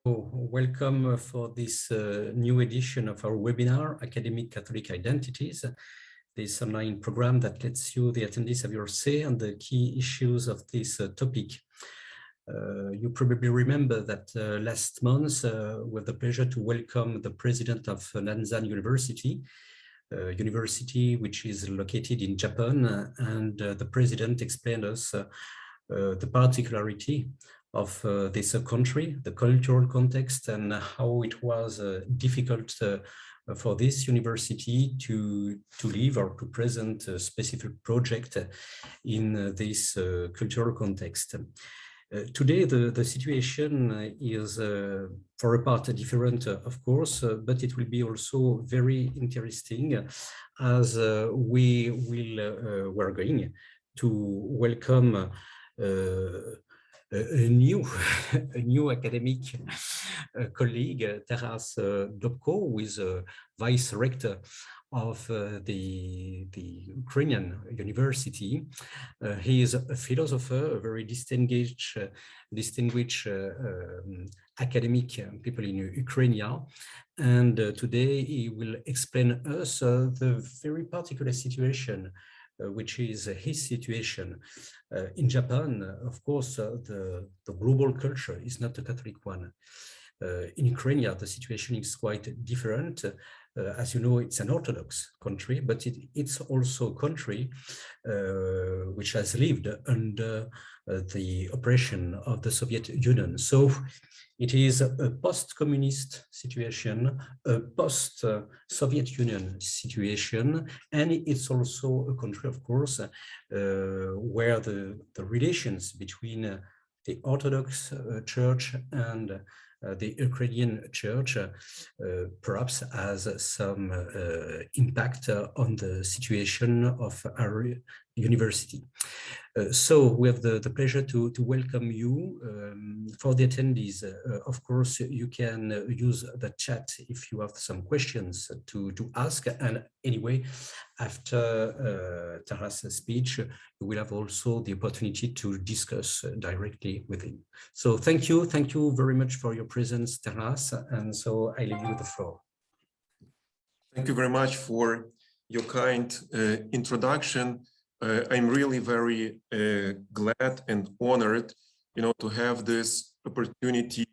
Welcome for this new edition of our webinar, Academic Catholic Identities, this online program that lets you, the attendees, have your say on the key issues of this topic. You probably remember that last month, we had the pleasure to welcome the president of Nanzan University, which is located in Japan, and the president explained us the particularity of this country, the cultural context, and how it was difficult for this university to live or to present a specific project in this cultural context. Today, the situation is for a part different, of course, but it will be also very interesting as we're going to welcome a new academic colleague, Taras Dobko, who is a Vice-Rector of the Ukrainian University. He is a philosopher, a very distinguished academic people in Ukraine, and today he will explain us the very particular situation which is his situation. In Japan, of course, the global culture is not a Catholic one. In Ukraine, the situation is quite different. As you know, it's an Orthodox country, but it's also a country which has lived under the oppression of the Soviet Union. So it is a post-communist situation, a post-Soviet Union situation, and it's also a country, of course, where the relations between the Orthodox Church and the Ukrainian Church perhaps has some impact on the situation of our university. So we have the pleasure to welcome you. For the attendees, of course, you can use the chat if you have some questions to ask. And anyway, after Taras' speech, you will have also the opportunity to discuss directly with him. So thank you very much for your presence, Taras. And so I leave you the floor. Thank you very much for your kind introduction. I'm really very glad and honored, to have this opportunity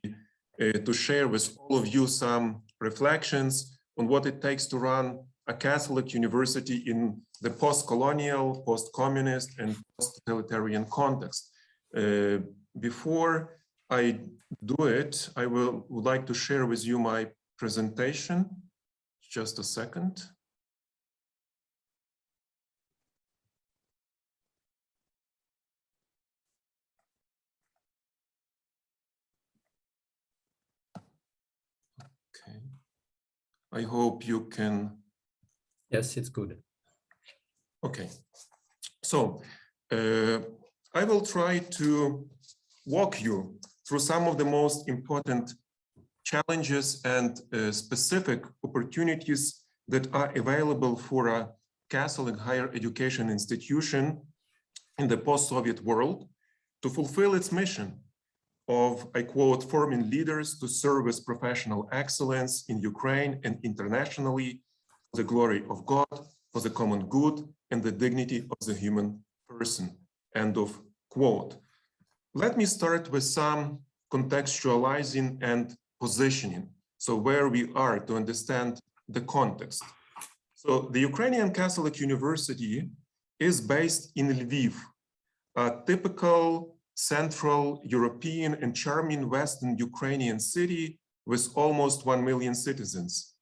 to share with all of you some reflections on what it takes to run a Catholic university in the post-colonial, post-communist, and post-totalitarian context. Before I do it, I would like to share with you my presentation. Just a second. Okay. I hope you can. Yes, it's good. Okay. So I will try to walk you through some of the most important challenges and specific opportunities that are available for a Catholic higher education institution in the post-Soviet world to fulfill its mission of, I quote, forming leaders to serve with professional excellence in Ukraine and internationally for the glory of God, for the common good and the dignity of the human person, end of quote. Let me start with some contextualizing and positioning, so where we are to understand the context. So the Ukrainian Catholic University is based in Lviv, a typical Central European and charming Western Ukrainian city with almost 1 million citizens.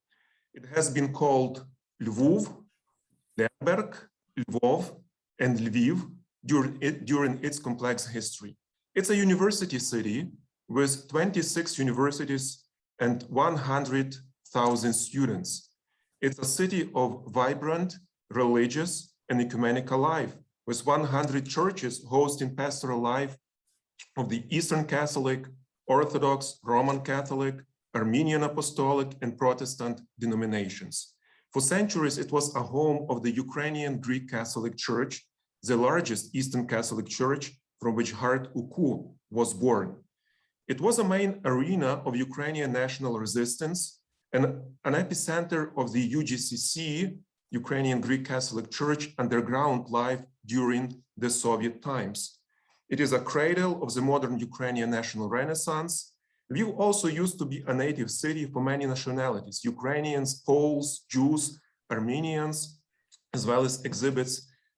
It has been called Lvov, Lemberg, Lvov, and Lviv during its complex history. It's a university city with 26 universities and 100,000 students. It's a city of vibrant, religious, and ecumenical life, with 100 churches hosting pastoral life of the Eastern Catholic, Orthodox, Roman Catholic, Armenian Apostolic, and Protestant denominations. For centuries, it was a home of the Ukrainian Greek Catholic Church, the largest Eastern Catholic Church from which UCU was born. It was a main arena of Ukrainian national resistance and an epicenter of the UGCC, Ukrainian Greek Catholic Church, underground life during the Soviet times. It is a cradle of the modern Ukrainian national renaissance. Lviv also used to be a native city for many nationalities, Ukrainians, Poles, Jews, Armenians, as well as exhibits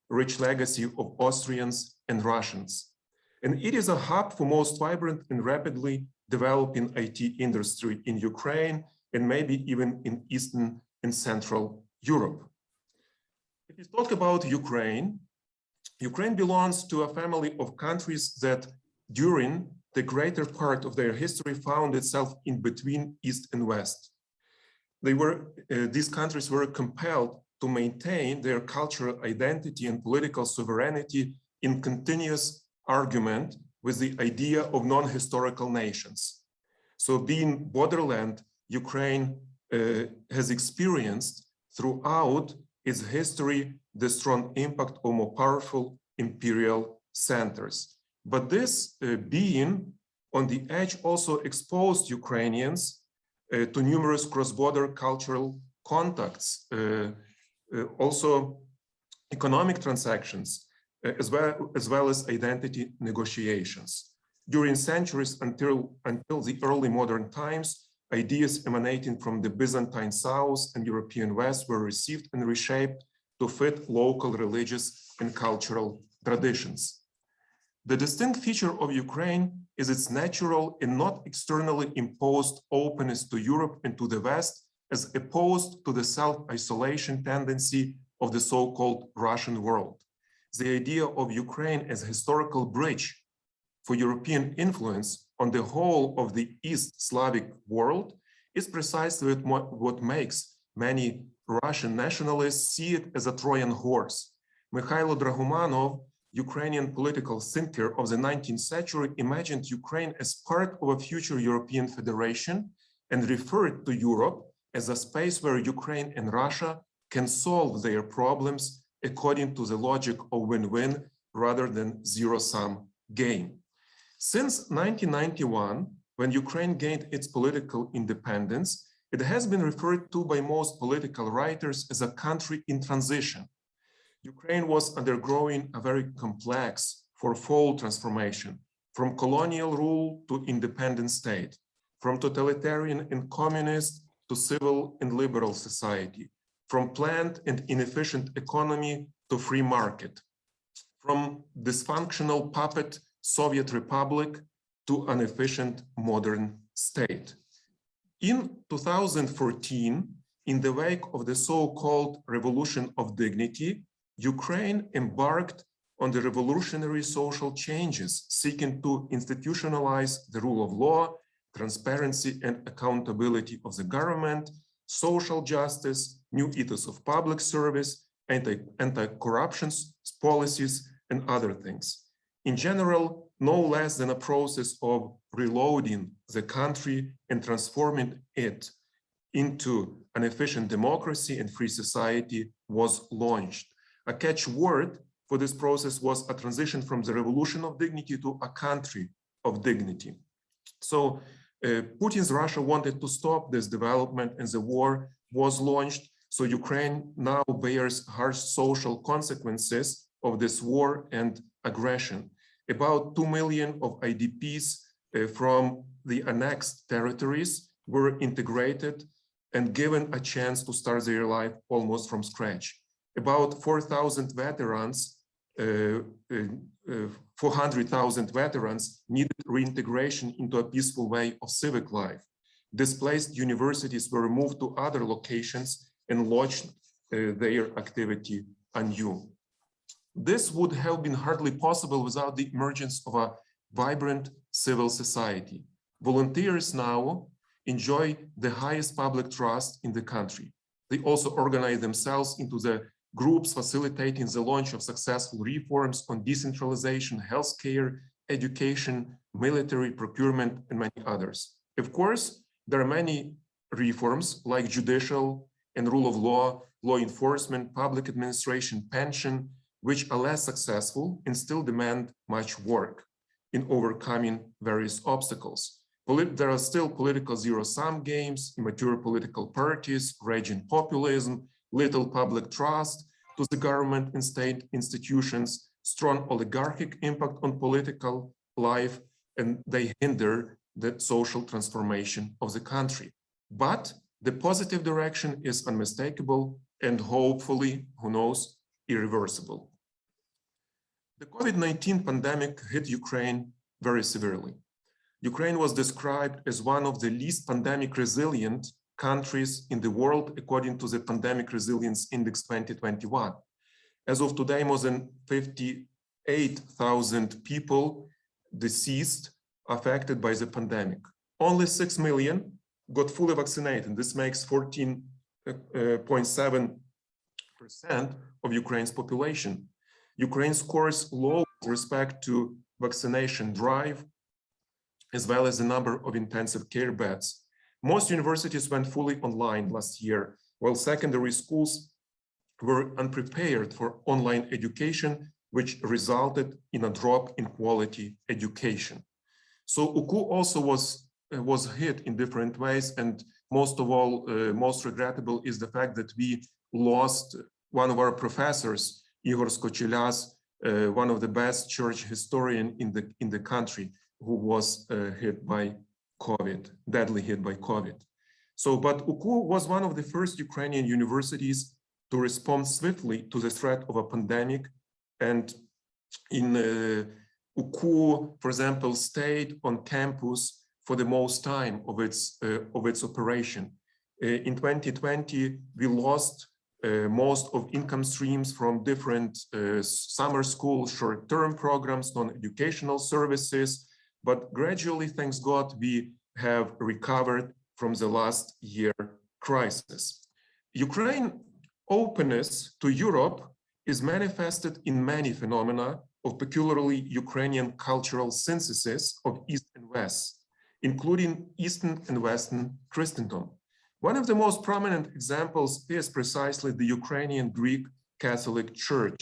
rich legacy of Austrians and Russians. And it is a hub for most vibrant and rapidly developing IT industry in Ukraine and maybe even in Eastern and Central Europe. If you talk about Ukraine, Ukraine belongs to a family of countries that during the greater part of their history found itself in between East and West. These countries were compelled to maintain their cultural identity and political sovereignty in continuous argument with the idea of non-historical nations. So being borderland, Ukraine has experienced throughout its history the strong impact of more powerful imperial centers. But this being on the edge also exposed Ukrainians to numerous cross-border cultural contacts, also economic transactions, as well as identity negotiations. During centuries until the early modern times, ideas emanating from the Byzantine South and European West were received and reshaped to fit local religious and cultural traditions. The distinct feature of Ukraine is its natural and not externally imposed openness to Europe and to the West, as opposed to the self-isolation tendency of the so-called Russian world. The idea of Ukraine as a historical bridge for European influence on the whole of the East Slavic world is precisely what makes many Russian nationalists see it as a Trojan horse. Mikhailo Dragumanov, Ukrainian political thinker of the 19th century, imagined Ukraine as part of a future European federation and referred to Europe as a space where Ukraine and Russia can solve their problems according to the logic of win-win rather than zero-sum game. Since 1991, when Ukraine gained its political independence, it has been referred to by most political writers as a country in transition. Ukraine was undergoing a very complex fourfold transformation, from colonial rule to independent state, from totalitarian and communist to civil and liberal society, from planned and inefficient economy to free market, from dysfunctional puppet Soviet Republic to an efficient modern state. In 2014, in the wake of the so-called Revolution of Dignity, Ukraine embarked on the revolutionary social changes, seeking to institutionalize the rule of law, transparency and accountability of the government, social justice, new ethos of public service, anti-corruption policies, and other things. In general, no less than a process of reloading the country and transforming it into an efficient democracy and free society was launched. A catchword for this process was a transition from the revolution of dignity to a country of dignity. So Putin's Russia wanted to stop this development and the war was launched. So Ukraine now bears harsh social consequences of this war and aggression. About 2 million of IDPs from the annexed territories were integrated and given a chance to start their life almost from scratch. About 400,000 veterans needed reintegration into a peaceful way of civic life. Displaced universities were moved to other locations and launched their activity anew. This would have been hardly possible without the emergence of a vibrant civil society. Volunteers now enjoy the highest public trust in the country. They also organize themselves into the groups facilitating the launch of successful reforms on decentralization, healthcare, education, military procurement, and many others. Of course, there are many reforms like judicial and rule of law, law enforcement, public administration, pension, which are less successful and still demand much work. in overcoming various obstacles. There are still political zero-sum games, immature political parties, raging populism, little public trust to the government and state institutions, strong oligarchic impact on political life, and they hinder the social transformation of the country. But the positive direction is unmistakable and hopefully, who knows, irreversible. The COVID-19 pandemic hit Ukraine very severely. Ukraine was described as one of the least pandemic resilient countries in the world according to the Pandemic Resilience Index 2021. As of today, more than 58,000 people deceased affected by the pandemic. Only 6 million got fully vaccinated. This makes 14.7% of Ukraine's population. Ukraine scores low with respect to vaccination drive, as well as the number of intensive care beds. Most universities went fully online last year, while secondary schools were unprepared for online education, which resulted in a drop in quality education. So UCU also was hit in different ways, and most of all, most regrettable is the fact that we lost one of our professors, Igor Skochilas, one of the best church historian in the country, who was hit by COVID, deadly hit by COVID. So, but UCU was one of the first Ukrainian universities to respond swiftly to the threat of a pandemic. And in UCU, for example, stayed on campus for the most time of its operation. In 2020, we lost most of income streams from different summer school, short-term programs, non-educational services, but gradually, thanks God, we have recovered from the last year crisis. Ukraine's openness to Europe is manifested in many phenomena of peculiarly Ukrainian cultural synthesis of East and West, including Eastern and Western Christendom. One of the most prominent examples is precisely the Ukrainian Greek Catholic Church.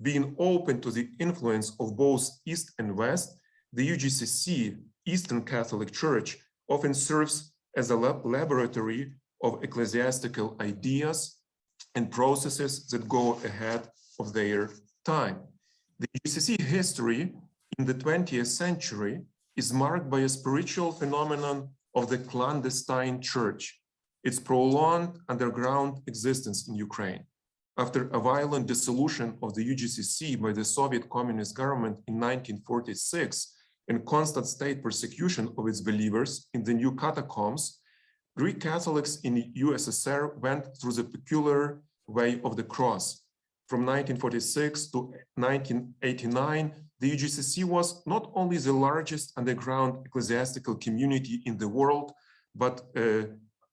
Being open to the influence of both East and West, the UGCC, Eastern Catholic Church, often serves as a laboratory of ecclesiastical ideas and processes that go ahead of their time. The UGCC history in the 20th century is marked by a spiritual phenomenon of the clandestine church, its prolonged underground existence in Ukraine. After a violent dissolution of the UGCC by the Soviet Communist government in 1946 and constant state persecution of its believers in the new catacombs, Greek Catholics in the USSR went through the peculiar way of the cross. From 1946 to 1989, the UGCC was not only the largest underground ecclesiastical community in the world, but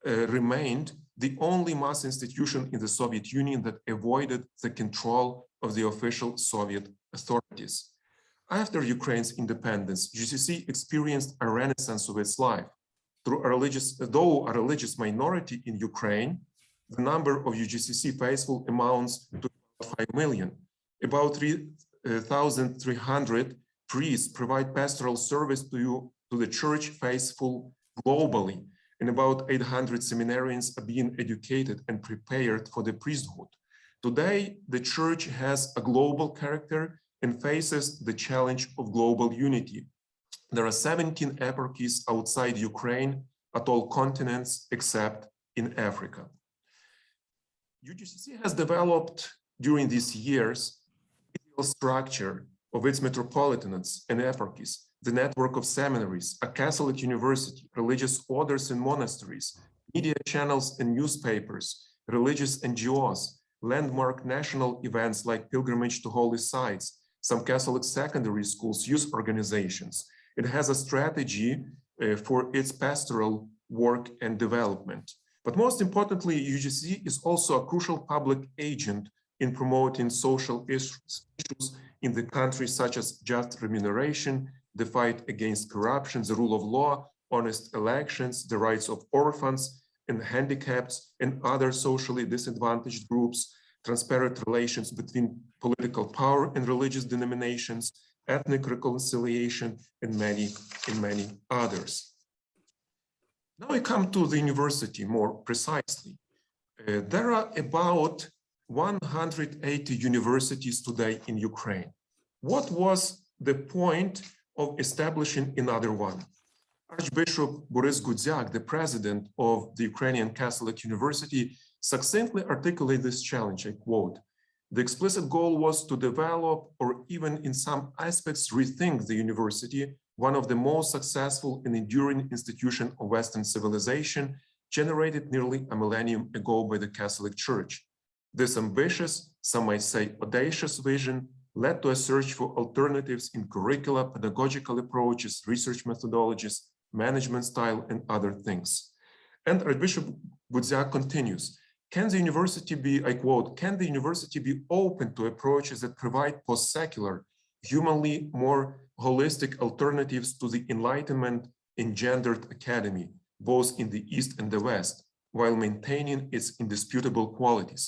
remained the only mass institution in the Soviet Union that avoided the control of the official Soviet authorities. After Ukraine's independence, UGCC experienced a renaissance of its life. Though a religious minority in Ukraine, the number of UGCC faithful amounts to 5 million. About 3,300 priests provide pastoral service to the church faithful globally, and about 800 seminarians are being educated and prepared for the priesthood. Today, the church has a global character and faces the challenge of global unity. There are 17 eparchies outside Ukraine at all continents except in Africa. UGCC has developed during these years a structure of its metropolitanates and eparchies, the network of seminaries, a Catholic university, religious orders and monasteries, media channels and newspapers, religious NGOs, landmark national events like pilgrimage to holy sites, some Catholic secondary schools, youth organizations. It has a strategy for its pastoral work and development. But most importantly, UGCC is also a crucial public agent in promoting social issues in the country, such as just remuneration, the fight against corruption, the rule of law, honest elections, the rights of orphans and handicapped and other socially disadvantaged groups, transparent relations between political power and religious denominations, ethnic reconciliation, and many others. Now I come to the university more precisely. There are about 180 universities today in Ukraine. What was the point of establishing another one? Archbishop Boris Gudziak, the president of the Ukrainian Catholic University, succinctly articulated this challenge, I quote, "The explicit goal was to develop, or even in some aspects rethink the university, one of the most successful and enduring institutions of Western civilization, generated nearly a millennium ago by the Catholic Church. This ambitious, some might say audacious vision led to a search for alternatives in curricula, pedagogical approaches, research methodologies, management style, and other things." And Archbishop Gudziak continues, "Can the university be, I quote, can the university be open to approaches that provide post-secular, humanly more holistic alternatives to the Enlightenment engendered academy, both in the East and the West, while maintaining its indisputable qualities?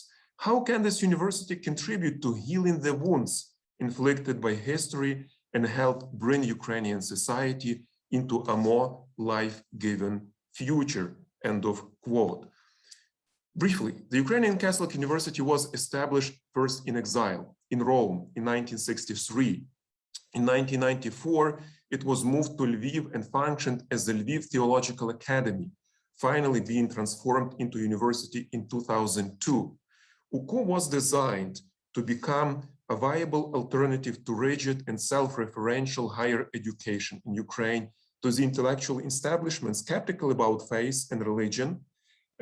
How can this university contribute to healing the wounds inflicted by history and help bring Ukrainian society into a more life-giving future?" End of quote. Briefly, the Ukrainian Catholic University was established first in exile in Rome in 1963. In 1994, it was moved to Lviv and functioned as the Lviv Theological Academy, finally being transformed into university in 2002. UCU was designed to become a viable alternative to rigid and self-referential higher education in Ukraine, to the intellectual establishment skeptical about faith and religion,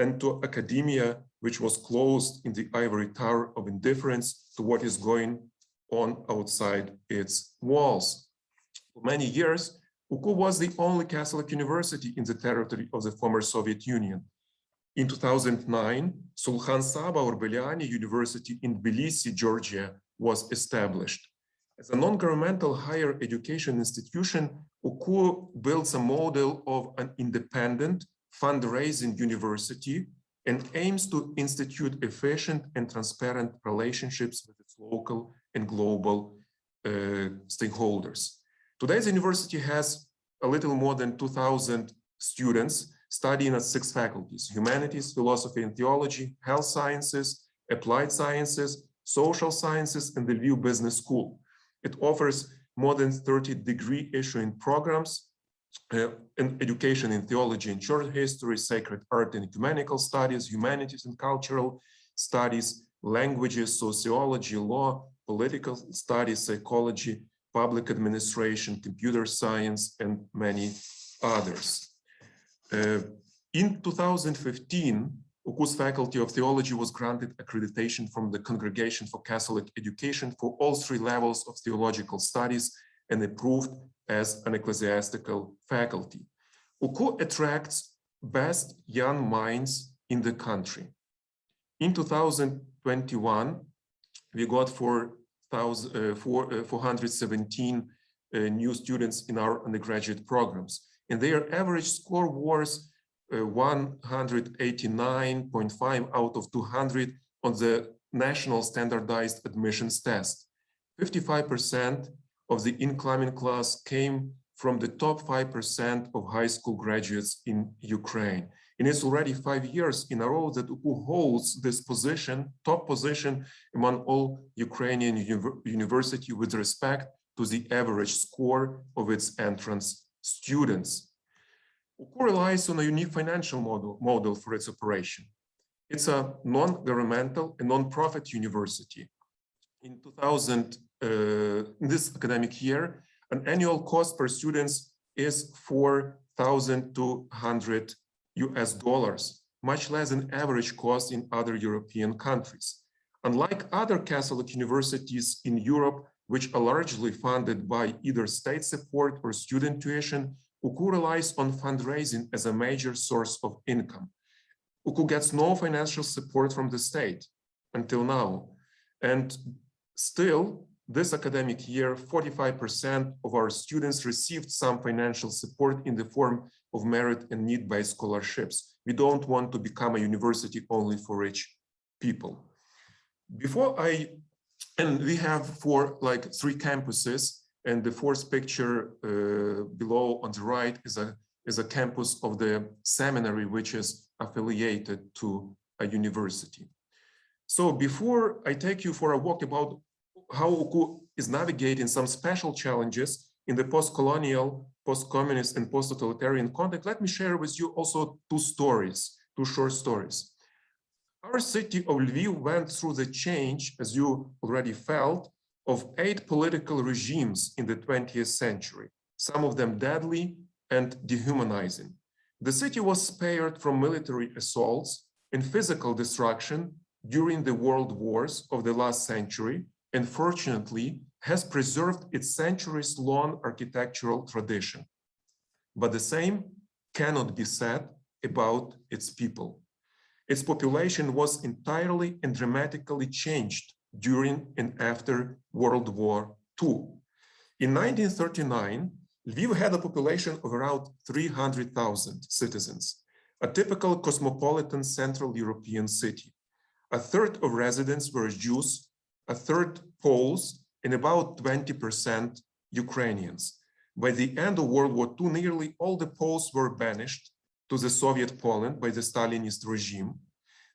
and to academia, which was closed in the ivory tower of indifference to what is going on outside its walls. For many years, UCU was the only Catholic university in the territory of the former Soviet Union. In 2009, Sulkhan Saba Orbeliani University in Tbilisi, Georgia, was established. As a non-governmental higher education institution, UCU builds a model of an independent fundraising university and aims to institute efficient and transparent relationships with its local and global stakeholders. Today, the university has a little more than 2,000 students studying at 6 faculties: humanities, philosophy and theology, health sciences, applied sciences, social sciences, and the Lviv Business School. It offers more than 30 degree issuing programs in education in theology and church history, sacred art and ecumenical studies, humanities and cultural studies, languages, sociology, law, political studies, psychology, public administration, computer science, and many others. In 2015, UCU's Faculty of Theology was granted accreditation from the Congregation for Catholic Education for all 3 levels of theological studies and approved as an ecclesiastical faculty. UCU attracts best young minds in the country. In 2021, we got 417 new students in our undergraduate programs, and their average score was 189.5 out of 200 on the National Standardized Admissions Test. 55% of the incoming class came from the top 5% of high school graduates in Ukraine. And it's already 5 years in a row that UCU holds this position, top position among all Ukrainian universities with respect to the average score of its entrance students. UCU relies on a unique financial model for its operation. It's a non-governmental and non-profit university. In this academic year, an annual cost per student is $4,200 US, much less than average cost in other European countries. Unlike other Catholic universities in Europe, which are largely funded by either state support or student tuition, UCU relies on fundraising as a major source of income. UCU gets no financial support from the state until now. And still, this academic year, 45% of our students received some financial support in the form of merit and need-based scholarships. We don't want to become a university only for rich people. And we have 3 campuses And the fourth picture below on the right is a campus of the seminary, which is affiliated to a university. So before I take you for a walk about how UCU is navigating some special challenges in the post-colonial, post-communist, and post-totalitarian context, let me share with you also two short stories. Our city of Lviv went through the change, as you already felt, of 8 political regimes in the 20th century, some of them deadly and dehumanizing. The city was spared from military assaults and physical destruction during the world wars of the last century, and fortunately has preserved its centuries-long architectural tradition. But the same cannot be said about its people. Its population was entirely and dramatically changed during and after World War II. In 1939, Lviv had a population of around 300,000 citizens, a typical cosmopolitan Central European city. A third of residents were Jews, a third Poles, and about 20% Ukrainians. By the end of World War II, nearly all the Poles were banished to the Soviet Poland by the Stalinist regime.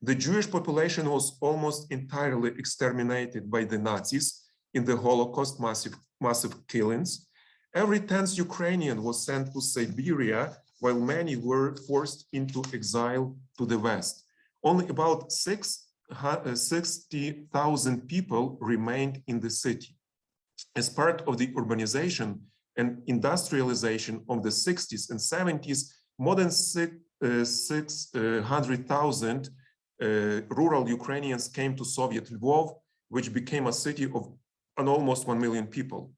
The Jewish population was almost entirely exterminated by the Nazis in the Holocaust massive killings. Every 10th Ukrainian was sent to Siberia, while many were forced into exile to the West. Only about 60,000 people remained in the city. As part of the urbanization and industrialization of the 60s and 70s, more than 600,000 rural Ukrainians came to Soviet Lvov, which became a city of almost 1 million people.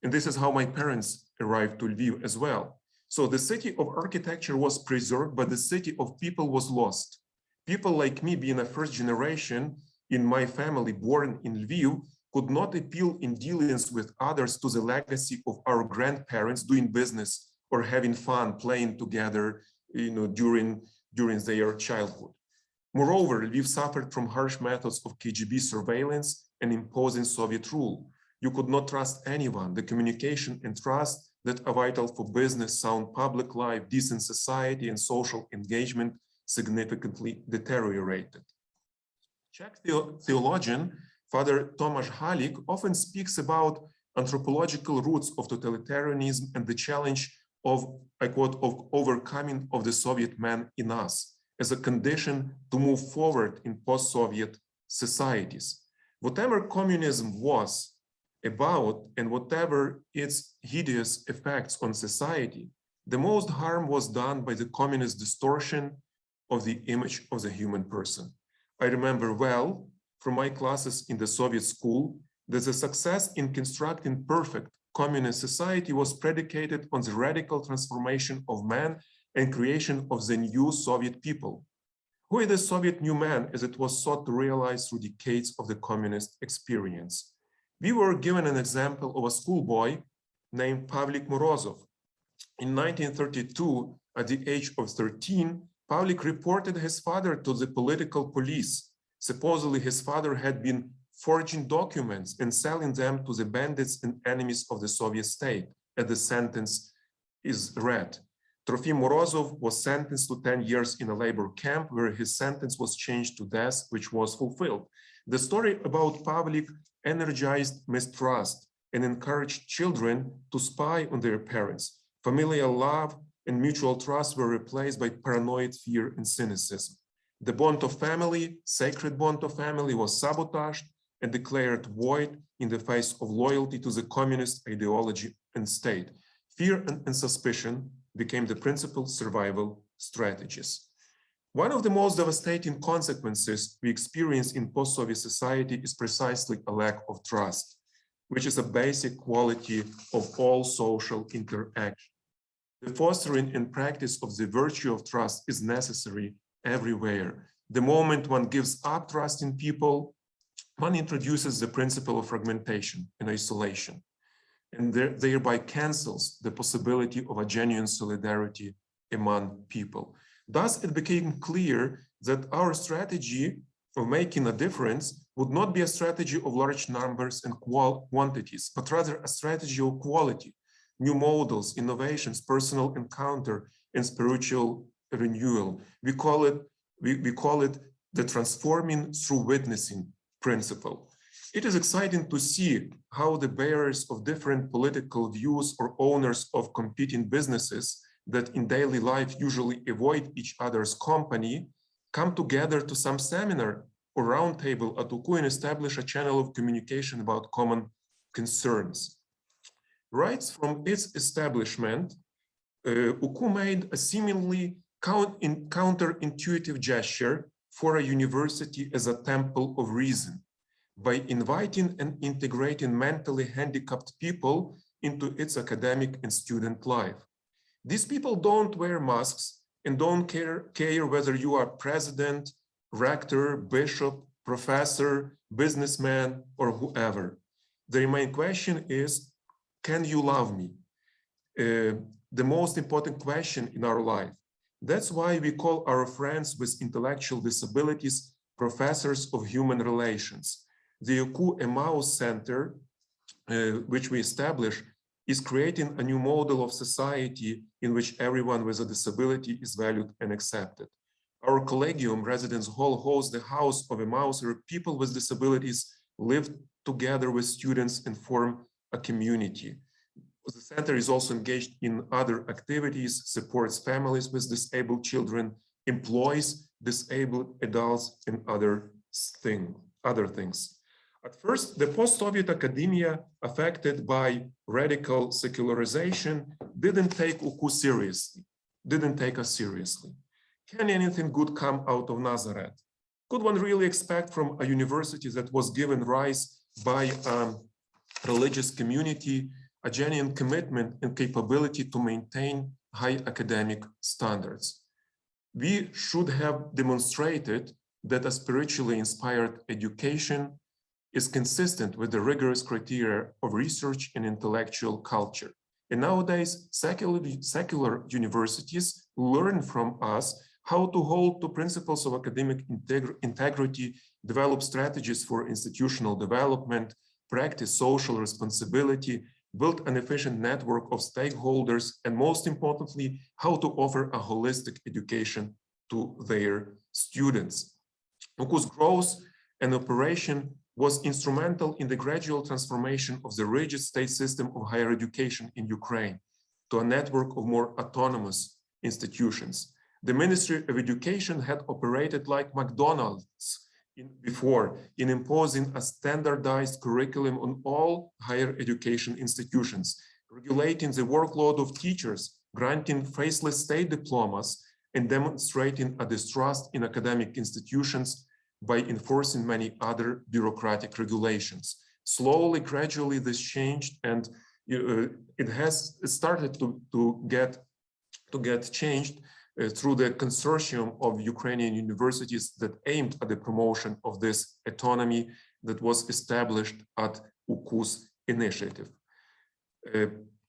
And this is how my parents arrived to Lviv as well. So the city of architecture was preserved, but the city of people was lost. People like me, being a first generation in my family born in Lviv, could not appeal in dealings with others to the legacy of our grandparents doing business or having fun, playing together, during their childhood. Moreover, Lviv suffered from harsh methods of KGB surveillance and imposing Soviet rule. You could not trust anyone. The communication and trust that are vital for business, sound public life, decent society, and social engagement significantly deteriorated. Czech theologian Father Tomasz Halik often speaks about anthropological roots of totalitarianism and the challenge of, I quote, of overcoming of the Soviet man in us as a condition to move forward in post-Soviet societies. Whatever communism was about and whatever its hideous effects on society, the most harm was done by the communist distortion of the image of the human person. I remember well from my classes in the Soviet school that the success in constructing perfect communist society was predicated on the radical transformation of man and creation of the new Soviet people. Who is the Soviet new man, as it was sought to realize through decades of the communist experience? We were given an example of a schoolboy named Pavlik Morozov. In 1932, at the age of 13, Pavlik reported his father to the political police. Supposedly, his father had been forging documents and selling them to the bandits and enemies of the Soviet state, as the sentence is read. Trofim Morozov was sentenced to 10 years in a labor camp, where his sentence was changed to death, which was fulfilled. The story about Pavlik energized mistrust and encouraged children to spy on their parents. Familial love and mutual trust were replaced by paranoid fear and cynicism. The bond of family, sacred bond of family, was sabotaged and declared void in the face of loyalty to the communist ideology and state. Fear and suspicion became the principal survival strategies. One of the most devastating consequences we experience in post-Soviet society is precisely a lack of trust, which is a basic quality of all social interaction. The fostering and practice of the virtue of trust is necessary everywhere. The moment one gives up trust in people, one introduces the principle of fragmentation and isolation, and thereby cancels the possibility of a genuine solidarity among people. Thus, it became clear that our strategy of making a difference would not be a strategy of large numbers and quantities, but rather a strategy of quality, new models, innovations, personal encounter, and spiritual renewal. We call it the transforming through witnessing principle. It is exciting to see how the bearers of different political views or owners of competing businesses that in daily life usually avoid each other's company come together to some seminar or roundtable at UCU and establish a channel of communication about common concerns. Right from its establishment, UCU made a seemingly counterintuitive gesture for a university as a temple of reason by inviting and integrating mentally handicapped people into its academic and student life. These people don't wear masks and don't care whether you are president, rector, bishop, professor, businessman, or whoever. The main question is, can you love me? The most important question in our life. That's why we call our friends with intellectual disabilities professors of human relations. The UCU Emmaus Center, which we established, is creating a new model of society in which everyone with a disability is valued and accepted. Our Collegium Residence Hall hosts the House of Emmaus, where people with disabilities live together with students and form a community. The center is also engaged in other activities, supports families with disabled children, employs disabled adults, and other things. At first, the post-Soviet academia affected by radical secularization didn't take UCU seriously, didn't take us seriously. Can anything good come out of Nazareth? Could one really expect from a university that was given rise by a religious community a genuine commitment and capability to maintain high academic standards? We should have demonstrated that a spiritually inspired education is consistent with the rigorous criteria of research and intellectual culture. And nowadays, secular universities learn from us how to hold to principles of academic integrity, develop strategies for institutional development, practice social responsibility, build an efficient network of stakeholders, and most importantly, how to offer a holistic education to their students. UCU's growth and operation was instrumental in the gradual transformation of the rigid state system of higher education in Ukraine to a network of more autonomous institutions. The Ministry of Education had operated like McDonald's before in imposing a standardized curriculum on all higher education institutions, regulating the workload of teachers, granting faceless state diplomas, and demonstrating a distrust in academic institutions by enforcing many other bureaucratic regulations. Slowly, gradually, this changed, and it has started to get changed through the consortium of Ukrainian universities that aimed at the promotion of this autonomy that was established at UCU's initiative.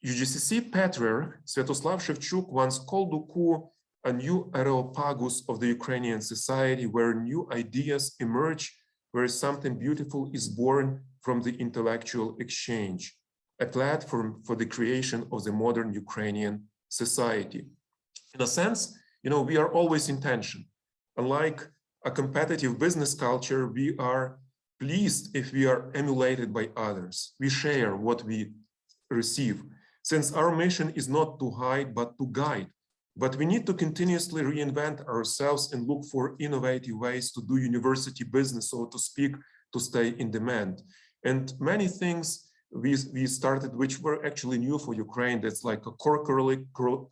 UGCC patriarch Sviatoslav Shevchuk once called UCU a new Areopagus of the Ukrainian society, where new ideas emerge, where something beautiful is born from the intellectual exchange, a platform for the creation of the modern Ukrainian society. In a sense, we are always in tension. Unlike a competitive business culture, we are pleased if we are emulated by others. We share what we receive, since our mission is not to hide, but to guide. But we need to continuously reinvent ourselves and look for innovative ways to do university business, so to speak, to stay in demand. And many things we started, which were actually new for Ukraine. That's like a core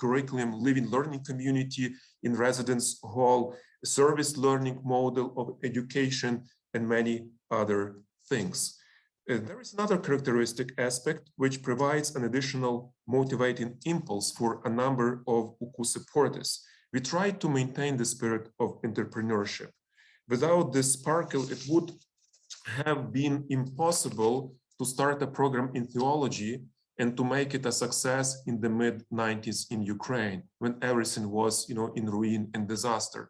curriculum, living learning community in residence hall, service learning model of education, and many other things. There is another characteristic aspect which provides an additional motivating impulse for a number of UCU supporters. We try to maintain the spirit of entrepreneurship. Without this sparkle, it would have been impossible to start a program in theology and to make it a success in the mid-90s in Ukraine, when everything was, in ruin and disaster.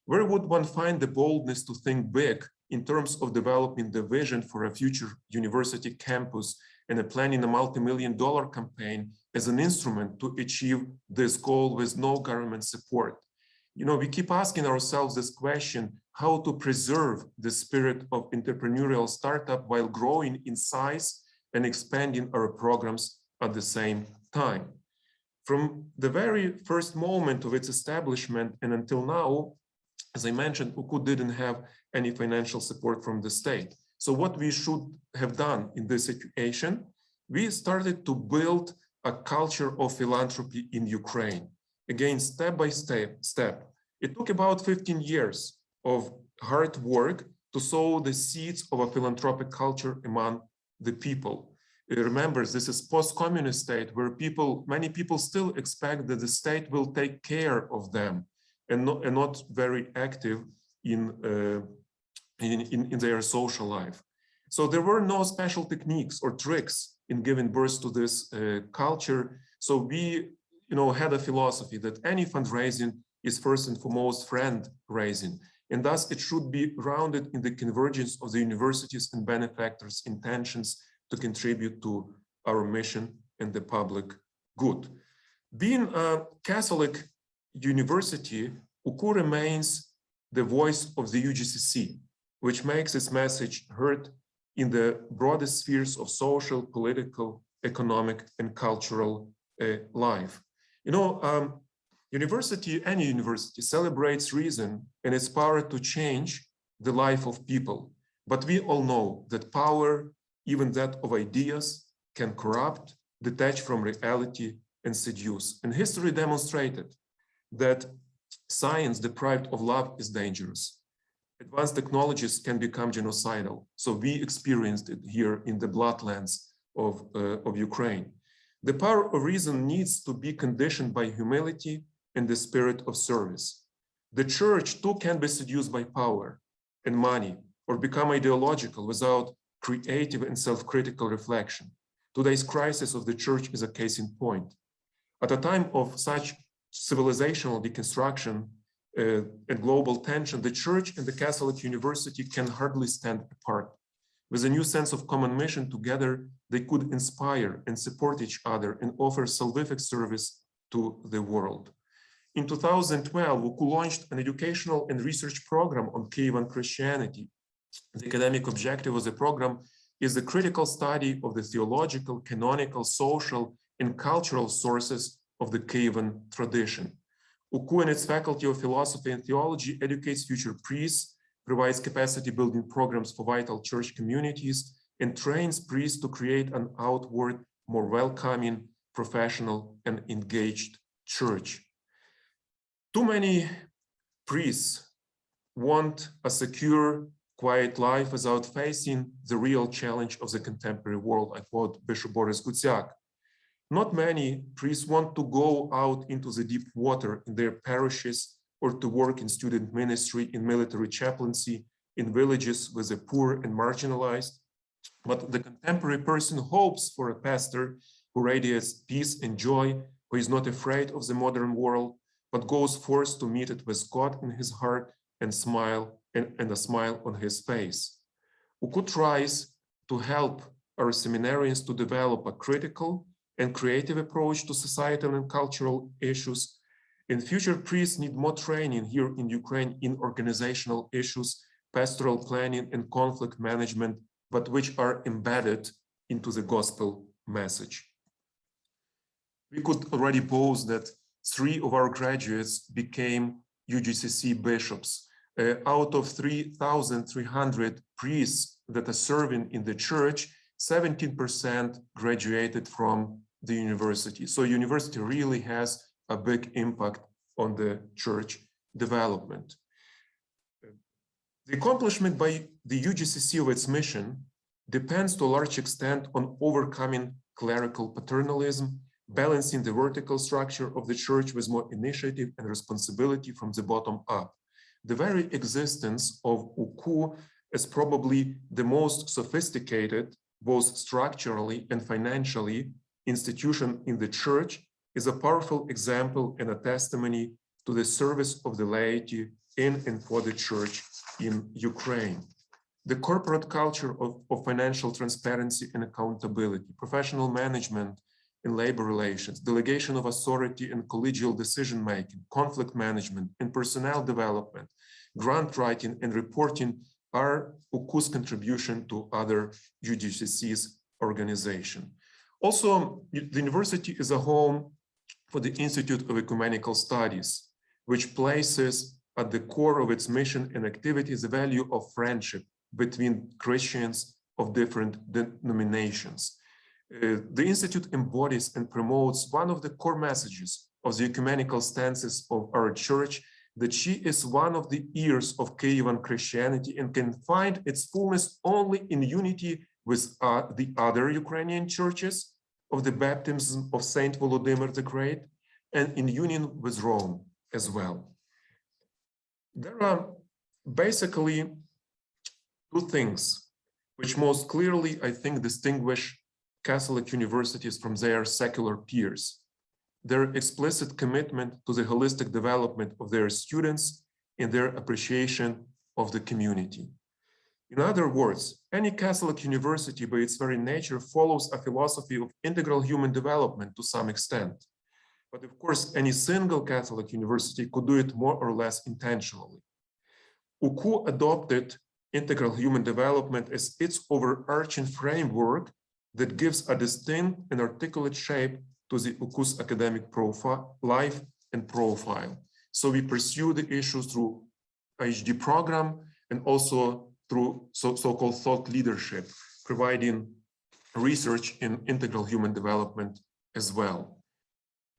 Where would one find the boldness to think big in terms of developing the vision for a future university campus and planning a multi-million-dollar campaign as an instrument to achieve this goal with no government support. You know, we keep asking ourselves this question, how to preserve the spirit of entrepreneurial startup while growing in size and expanding our programs at the same time. From the very first moment of its establishment and until now, as I mentioned, UCU didn't have any financial support from the state. So what we should have done in this situation, we started to build a culture of philanthropy in Ukraine. Again, step by step. It took about 15 years of hard work to sow the seeds of a philanthropic culture among the people. Remember, this is post-communist state where many people still expect that the state will take care of them and not very active in their social life. So there were no special techniques or tricks in giving birth to this culture. So we, had a philosophy that any fundraising is first and foremost friend-raising, and thus it should be grounded in the convergence of the universities and benefactors' intentions to contribute to our mission and the public good. Being a Catholic university, UCU remains the voice of the UGCC, which makes its message heard in the broadest spheres of social, political, economic, and cultural life. Any university celebrates reason and its power to change the life of people. But we all know that power, even that of ideas, can corrupt, detach from reality, and seduce. And history demonstrated that science deprived of love is dangerous. Advanced technologies can become genocidal. So we experienced it here in the bloodlands of Ukraine. The power of reason needs to be conditioned by humility and the spirit of service. The church too can be seduced by power and money or become ideological without creative and self-critical reflection. Today's crisis of the church is a case in point. At a time of such civilizational deconstruction and global tension, the church and the Catholic University can hardly stand apart. With a new sense of common mission together, they could inspire and support each other and offer salvific service to the world. In 2012, UCU launched an educational and research program on Kievan Christianity. The academic objective of the program is the critical study of the theological, canonical, social, and cultural sources of the Kievan tradition. UCU and its Faculty of Philosophy and Theology educates future priests, provides capacity building programs for vital church communities, and trains priests to create an outward, more welcoming, professional, and engaged church. Too many priests want a secure, quiet life without facing the real challenge of the contemporary world. I quote Bishop Boris Gutsiak. Not many priests want to go out into the deep water in their parishes or to work in student ministry, in military chaplaincy, in villages with the poor and marginalized. But the contemporary person hopes for a pastor who radiates peace and joy, who is not afraid of the modern world, but goes forth to meet it with God in his heart and smile and a smile on his face. UCU tries to help our seminarians to develop a critical and creative approach to societal and cultural issues. And future priests need more training here in Ukraine in organizational issues, pastoral planning, and conflict management, but which are embedded into the gospel message. We could already boast that 3 of our graduates became UGCC bishops. Out of 3,300 priests that are serving in the church, 17% graduated from the university. So university really has a big impact on the church development. The accomplishment by the UGCC of its mission depends to a large extent on overcoming clerical paternalism, balancing the vertical structure of the church with more initiative and responsibility from the bottom up. The very existence of UCU as probably the most sophisticated, both structurally and financially, institution in the church is a powerful example and a testimony to the service of the laity in and for the church in Ukraine. the corporate culture of financial transparency and accountability, professional management in labor relations, delegation of authority and collegial decision-making, conflict management, and personnel development, grant writing and reporting are UCU's contribution to other UGCC's organization. Also, the university is a home for the Institute of Ecumenical Studies, which places at the core of its mission and activities the value of friendship between Christians of different denominations. The Institute embodies and promotes one of the core messages of the ecumenical stances of our church, that she is one of the ears of Kievan Christianity and can find its fullness only in unity with the other Ukrainian churches of the baptism of Saint Volodymyr the Great, and in union with Rome as well. There are basically two things which most clearly, I think, distinguish Catholic universities from their secular peers: their explicit commitment to the holistic development of their students and their appreciation of the community. In other words, any Catholic university by its very nature follows a philosophy of integral human development to some extent. But of course, any single Catholic university could do it more or less intentionally. UCU adopted integral human development as its overarching framework that gives a distinct and articulate shape to the UCU's academic profile, life and profile. So we pursue the issues through PhD program and also through so-called thought leadership, providing research in integral human development as well.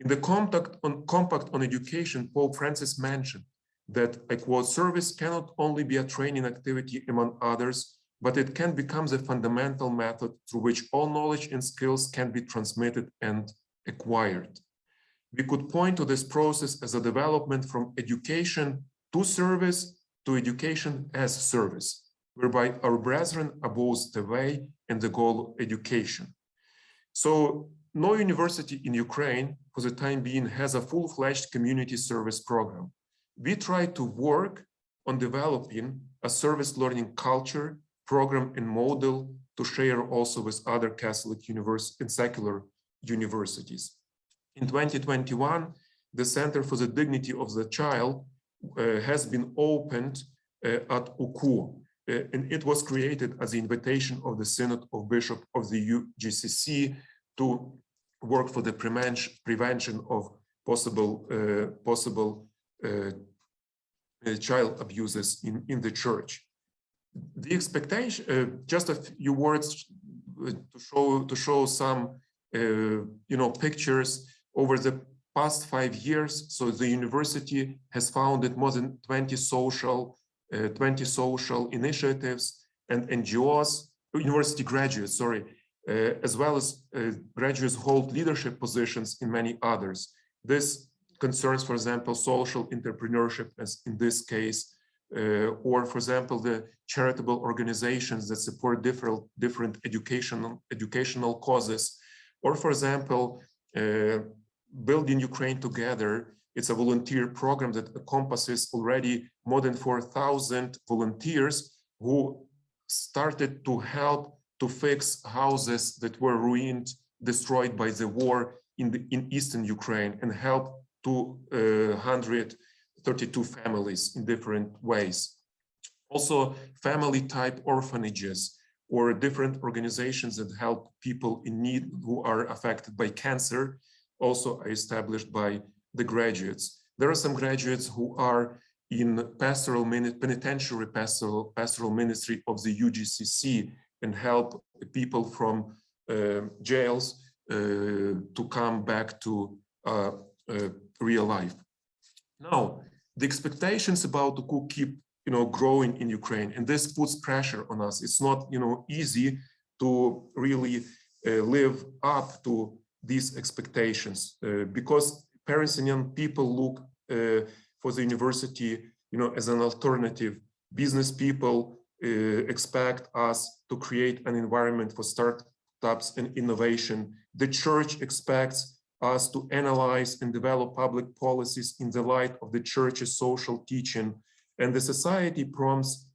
In the Compact on Education, Pope Francis mentioned that, I quote, service cannot only be a training activity among others, but it can become the fundamental method through which all knowledge and skills can be transmitted and acquired. We could point to this process as a development from education to service to education as service, whereby our brethren are both the way and the goal of education. So no university in Ukraine, for the time being, has a full-fledged community service program. We try to work on developing a service learning culture, program, and model to share also with other Catholic universities and secular universities. In 2021, the Center for the Dignity of the Child has been opened at UCU, and it was created as the invitation of the Synod of Bishops of the UGCC to work for the prevention of possible child abuses in the church. The expectation, just a few words to show some pictures over the past 5 years. So the university has founded more than 20 social initiatives and NGOs, university graduates, as well as graduates hold leadership positions in many others. This concerns, for example, social entrepreneurship, as in this case, or, for example, the charitable organizations that support different educational causes, or, for example, Building Ukraine Together. It's a volunteer program that encompasses already more than 4,000 volunteers who started to help to fix houses that were ruined, destroyed by the war in eastern Ukraine, and help to 132 families in different ways. Also, family-type orphanages or different organizations that help people in need who are affected by cancer also are established by the graduates. There are some graduates who are in penitentiary pastoral ministry of the UGCC and help people from jails to come back to real life. Now, the expectations about UCU keep growing in Ukraine, and this puts pressure on us. It's not easy to really live up to these expectations because parents and young people look for the university as an alternative. Business people expect us to create an environment for startups and innovation. The church expects us to analyze and develop public policies in the light of the church's social teaching, and the society prompts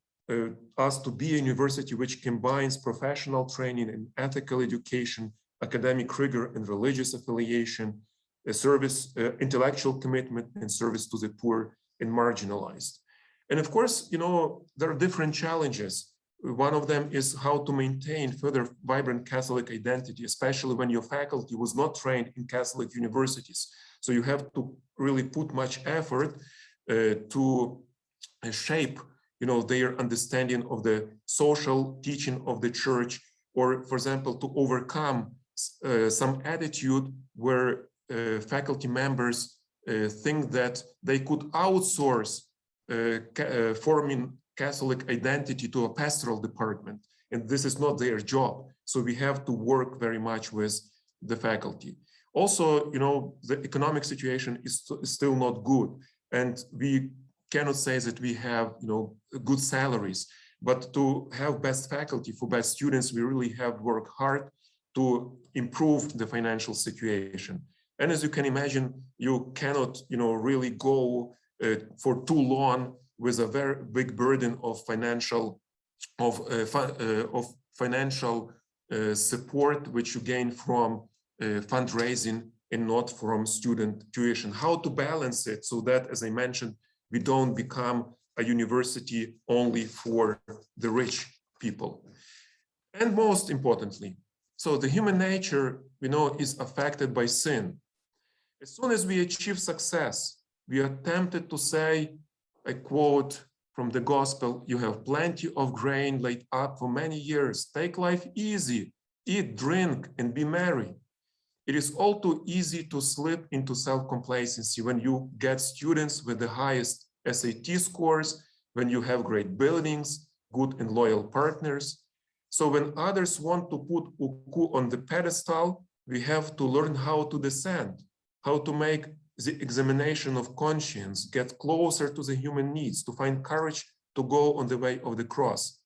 us to be a university which combines professional training and ethical education, academic rigor and religious affiliation, service, intellectual commitment, and service to the poor and marginalized. And of course, you know, there are different challenges. One of them is how to maintain further vibrant Catholic identity, especially when your faculty was not trained in Catholic universities. So you have to really put much effort to shape, you know, their understanding of the social teaching of the church, or, for example, to overcome some attitude where faculty members think that they could outsource forming Catholic identity to a pastoral department, and this is not their job. So we have to work very much with the faculty. Also, you know, the economic situation is still not good, and we cannot say that we have, you know, good salaries, but to have best faculty for best students, we really have to work hard to improve the financial situation. And as you can imagine, you cannot, you know, really go for too long with a very big burden of financial support, which you gain from fundraising and not from student tuition. How to balance it so that, as I mentioned, we don't become a university only for the rich people. And most importantly, so the human nature, we know, is affected by sin. As soon as we achieve success, we are tempted to say, I quote from the gospel, "You have plenty of grain laid up for many years. Take life easy, eat, drink, and be merry." It is all too easy to slip into self-complacency when you get students with the highest SAT scores, when you have great buildings, good and loyal partners. So when others want to put UKU on the pedestal, we have to learn how to descend, how to make the examination of conscience, get closer to the human needs, to find courage to go on the way of the cross.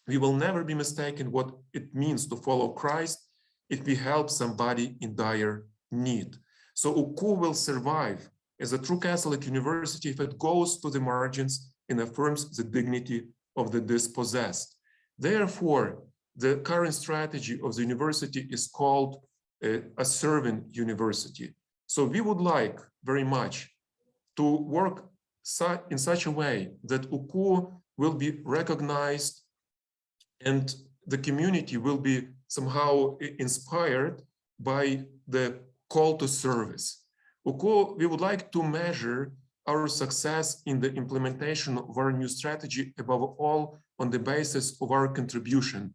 We will never be mistaken what it means to follow Christ if we help somebody in dire need. So UKU will survive as a true Catholic university if it goes to the margins and affirms the dignity of the dispossessed. Therefore, the current strategy of the university is called a servant university. So we would like very much to work in such a way that UKU will be recognized and the community will be somehow inspired by the call to service. UKU, we would like to measure our success in the implementation of our new strategy, above all, on the basis of our contribution,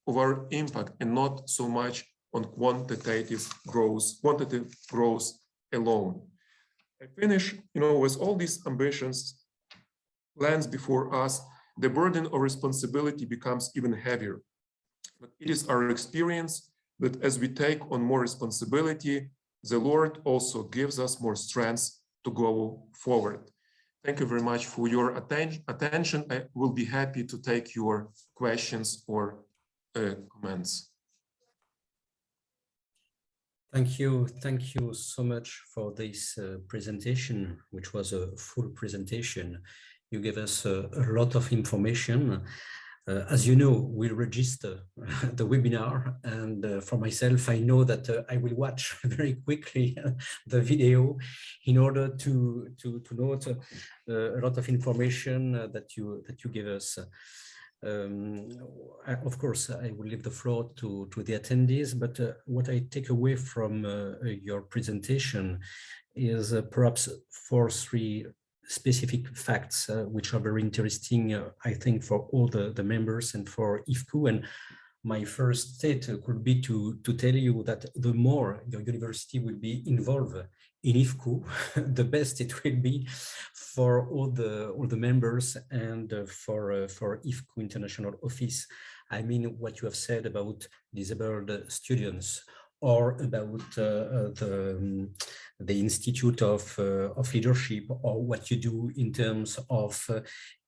of our impact, and not so much on quantitative growth alone. I finish, you know, with all these ambitions, plans before us, the burden of responsibility becomes even heavier. But it is our experience that as we take on more responsibility, the Lord also gives us more strength to go forward. Thank you very much for your attention. I will be happy to take your questions or comments. Thank you so much for this presentation, which was a full presentation. You gave us a lot of information. As you know, we register the webinar, and for myself, I know that I will watch very quickly the video in order to note a lot of information that you give us. Of course, I will leave the floor to the attendees, but what I take away from your presentation is perhaps 3 specific facts which are very interesting, I think, for all the members and for IFCU. And my first state could be to tell you that the more your university will be involved in IFCU, the best it will be for all the members and for IFCU International Office. I mean, what you have said about disabled students, or about the Institute of Leadership, or what you do in terms of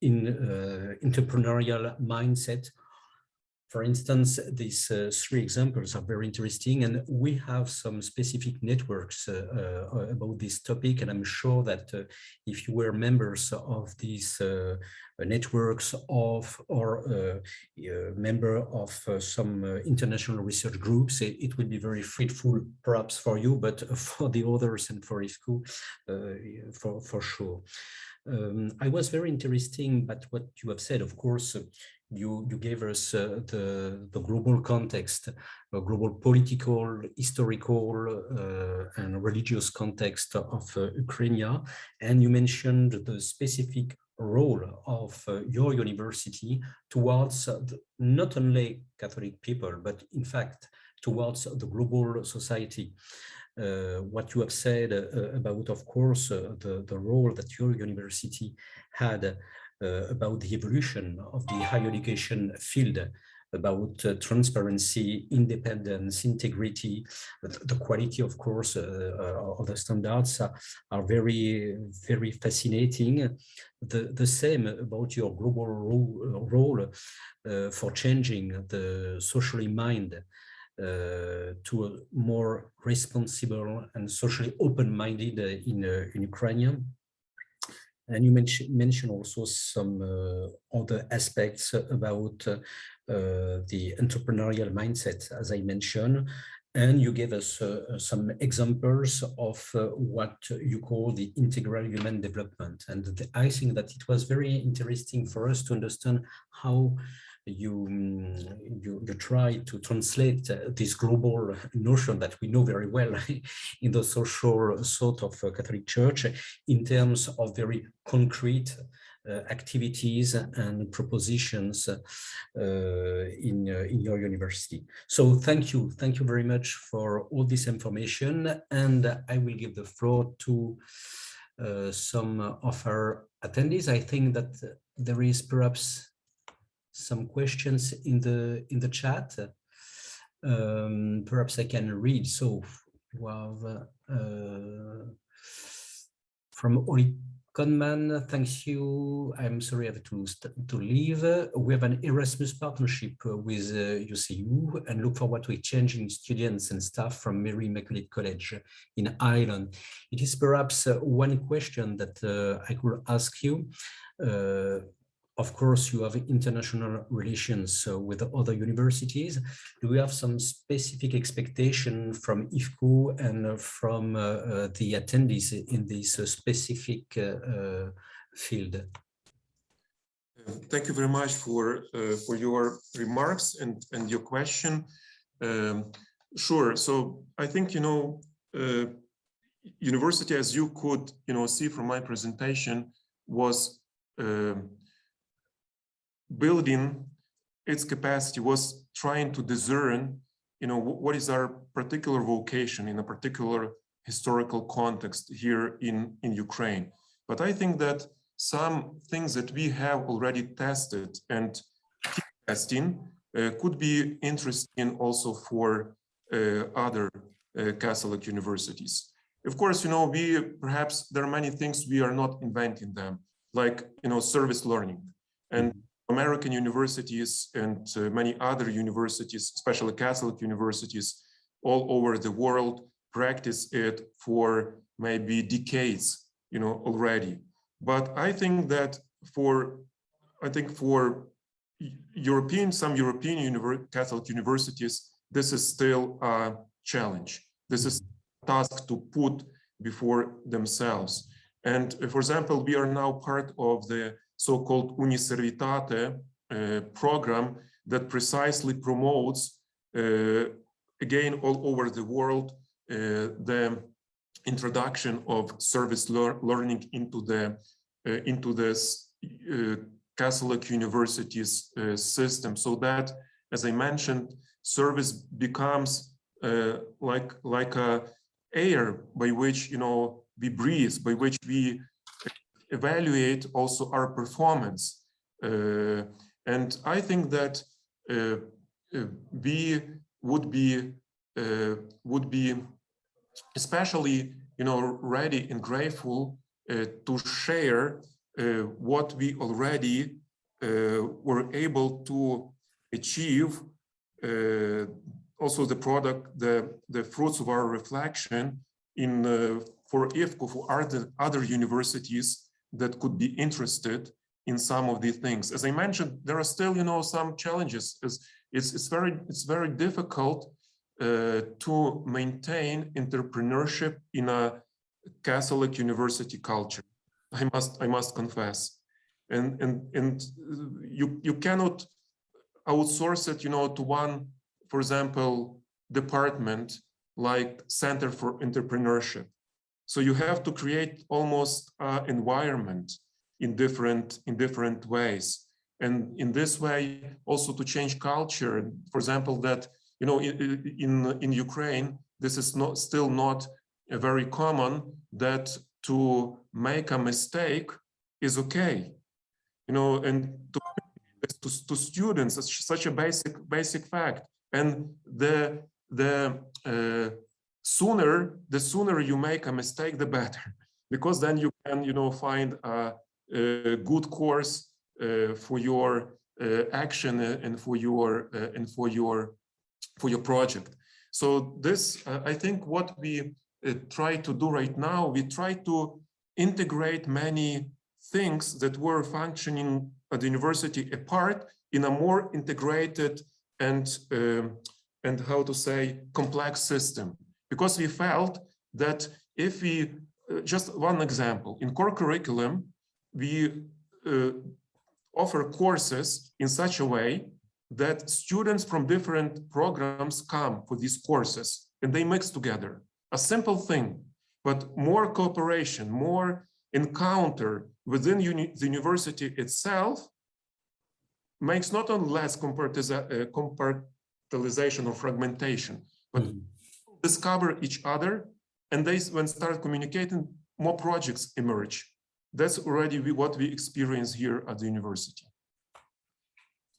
entrepreneurial mindset. For instance, these three examples are very interesting, and we have some specific networks about this topic, and I'm sure that if you were members of these networks or member of some international research groups, it will be very fruitful perhaps for you, but for the others and for IFCU, for sure. I was very interesting, but what you have said, of course, you gave us the global context, a global political, historical, and religious context of Ukraine, and you mentioned the specific role of your university towards not only Catholic people, but in fact towards the global society. What you have said about, of course, the role that your university had about the evolution of the higher education field, about transparency, independence, integrity, the quality, of course, of the standards are very, very fascinating. The same about your global role for changing the socially mind to a more responsible and socially open-minded in Ukraine. And you mentioned also some other aspects about the entrepreneurial mindset, as I mentioned, and you gave us some examples of what you call the integral human development. And I think that it was very interesting for us to understand how you try to translate this global notion that we know very well in the social sort of Catholic Church in terms of very concrete activities and propositions in your university. So thank you very much for all this information, and I will give the floor to some of our attendees. I think that there is perhaps some questions in the chat. Perhaps I can read. So we have from Oli Conman, thanks you. I'm sorry I have to leave. We have an Erasmus partnership with UCU and look forward to exchanging students and staff from Mary Immaculate College in Ireland. It is perhaps one question that I could ask you. Of course, you have international relations with other universities. Do we have some specific expectation from IFCU and from the attendees in this specific field? Thank you very much for your remarks and your question. Sure. So I think, university, as you could, see from my presentation, was building its capacity, was trying to discern, what is our particular vocation in a particular historical context here in Ukraine. But I think that some things that we have already tested and keep testing could be interesting also for other Catholic universities. Of course, perhaps there are many things we are not inventing them, like, service learning. And American universities and many other universities, especially Catholic universities all over the world, practice it for maybe decades, already. But I think that for some European Catholic universities, this is still a challenge. This is a task to put before themselves. And for example, we are now part of the so-called Uniservitate program that precisely promotes, again, all over the world, the introduction of service learning into this Catholic universities system, so that, as I mentioned, service becomes like a air by which we breathe, by which we evaluate also our performance. And I think that we would be especially ready and grateful to share what we already were able to achieve also the product, the fruits of our reflection in for IFCU, for other universities that could be interested in some of these things. As I mentioned, there are still, some challenges. It's very difficult to maintain entrepreneurship in a Catholic university culture. I must confess, and you cannot outsource it, to one, for example, department like Center for Entrepreneurship. So you have to create almost an environment in different ways, and in this way also to change culture. For example, that in Ukraine, this is still not very common, that to make a mistake is okay, and to students, it's such a basic fact. And the sooner you make a mistake, the better, because then you can find a good course for your action and for your project. So this, I think, what we try to do right now, we try to integrate many things that were functioning at the university apart in a more integrated and how to say, complex system. Because we felt that if we, just one example, in core curriculum, we offer courses in such a way that students from different programs come for these courses and they mix together. A simple thing, but more cooperation, more encounter within the university itself makes not only less compartmentalization or fragmentation, but discover each other, and they, when start communicating, more projects emerge. That's already what we experience here at the university.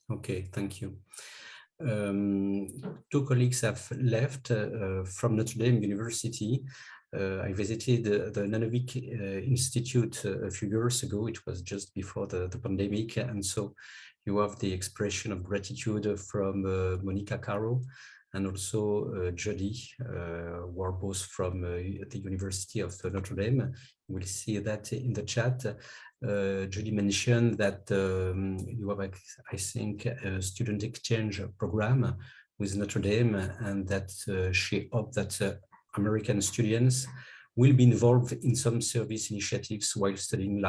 Okay, thank you. Two colleagues have left from Notre Dame University. I visited the Nanovic Institute a few years ago. It was just before the pandemic. And so you have the expression of gratitude from Monica Caro and also Jody, who are both from the University of Notre Dame. We'll see that in the chat. Jody mentioned that you have, I think, a student exchange program with Notre Dame, and that she hoped that American students will be involved in some service initiatives while studying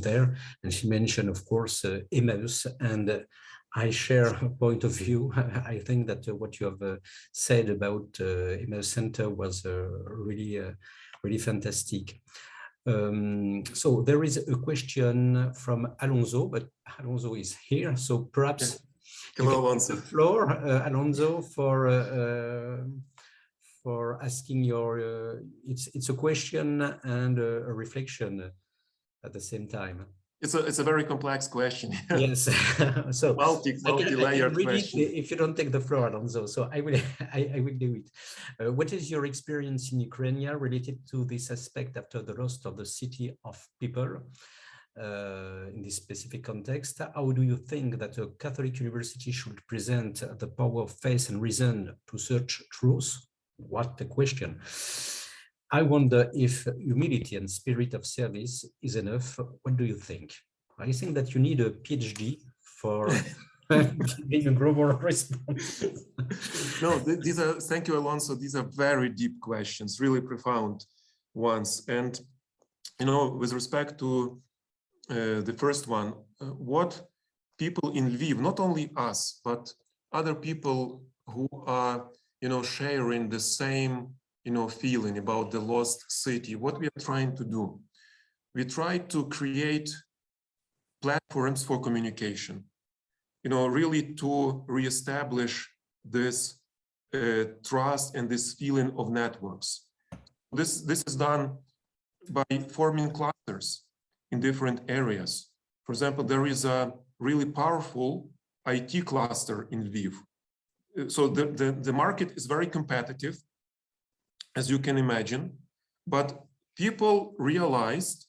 there. And she mentioned, of course, Emmaus, and I share a point of view. I think that what you have said about Emmaus Center was really fantastic. So there is a question from Alonso, but Alonso is here, so perhaps Hello, Alonso. The floor, Alonso, for asking your. It's a question and a reflection at the same time. It's a very complex question. Yes. So multi-layered question. If you don't take the floor, Alonso, so I will do it. What is your experience in Ukraine related to this aspect after the loss of the city of people in this specific context? How do you think that a Catholic university should present the power of faith and reason to search truth? What a question. I wonder if humility and spirit of service is enough. What do you think? I think that you need a PhD for giving a global response. No, these are, thank you, Alonso. These are very deep questions, really profound ones. And, with respect to the first one, what people in Lviv, not only us, but other people who are, sharing the same feeling about the lost city, what we are trying to do, we try to create platforms for communication, really to reestablish this trust and this feeling of networks. This is done by forming clusters in different areas. For example, there is a really powerful IT cluster in Lviv. So the market is very competitive, as you can imagine, but people realized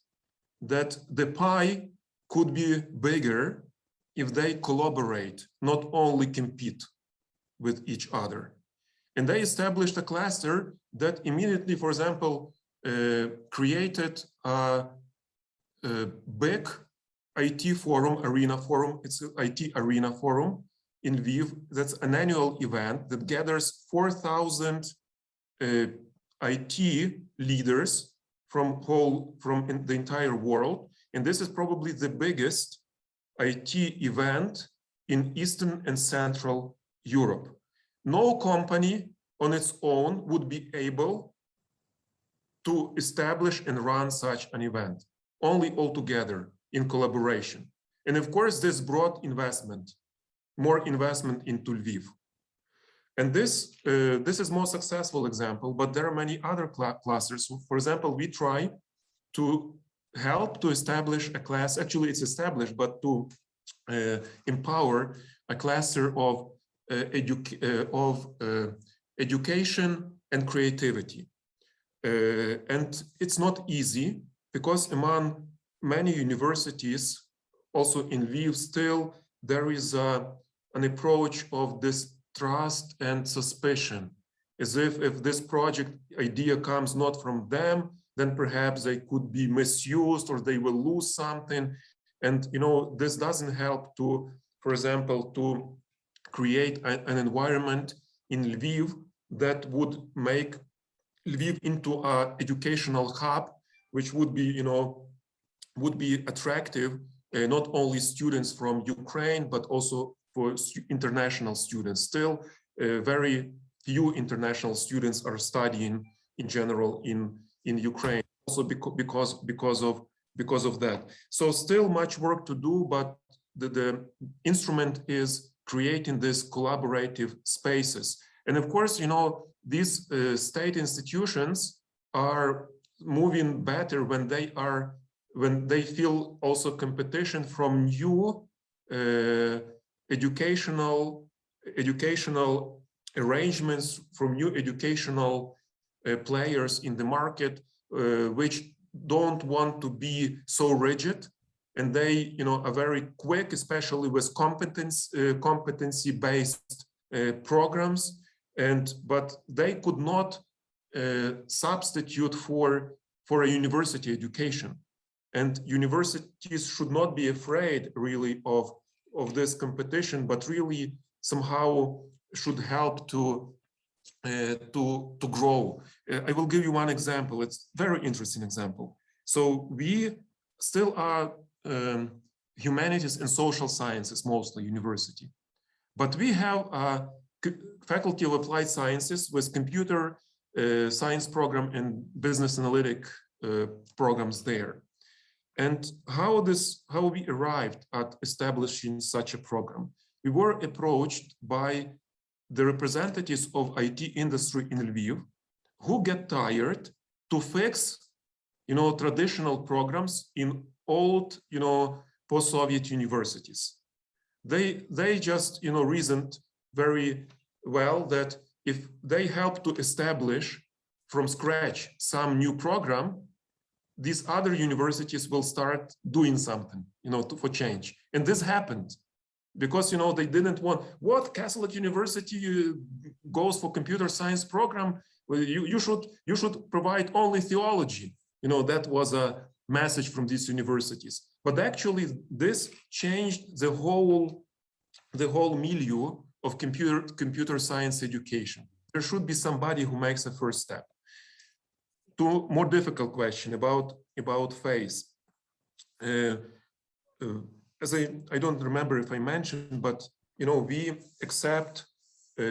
that the pie could be bigger if they collaborate, not only compete with each other. And they established a cluster that immediately, for example, created a big IT forum, arena forum. It's an IT arena forum in Lviv. That's an annual event that gathers 4,000 IT leaders from the entire world. And this is probably the biggest IT event in Eastern and Central Europe. No company on its own would be able to establish and run such an event, only all together in collaboration. And of course, this brought investment, more investment into Lviv. And this is more successful example, but there are many other clusters. So for example, we try to help to establish a class, actually it's established, but to empower a cluster of education and creativity. And it's not easy because among many universities, also in Lviv, still there is an approach of this trust and suspicion, as if this project idea comes not from them, then perhaps they could be misused or they will lose something. And this doesn't help to, for example, to create an environment in Lviv that would make Lviv into an educational hub, which would be, would be attractive, not only students from Ukraine, but also for international students. Still, very few international students are studying in general in Ukraine, also because of that. So still much work to do, but the instrument is creating these collaborative spaces. And of course, these state institutions are moving better when they feel also competition from new educational arrangements, from new educational players in the market, which don't want to be so rigid, and they are very quick, especially with competency-based programs, but they could not substitute for a university education. And universities should not be afraid really of this competition, but really somehow should help to grow. I will give you one example. It's a very interesting example. So we still are humanities and social sciences, mostly university, but we have a Faculty of Applied Sciences with computer science program and business analytic programs there. And how we arrived at establishing such a program? We were approached by the representatives of IT industry in Lviv, who get tired to fix, traditional programs in old, post-Soviet universities. They just, reasoned very well that if they help to establish from scratch some new program, these other universities will start doing something, for change. And this happened because, they didn't want, what Catholic University goes for computer science program? Well, you should provide only theology. That was a message from these universities. But actually, this changed the whole milieu of computer science education. There should be somebody who makes a first step. To more difficult question about faith. As I don't remember if I mentioned, but we accept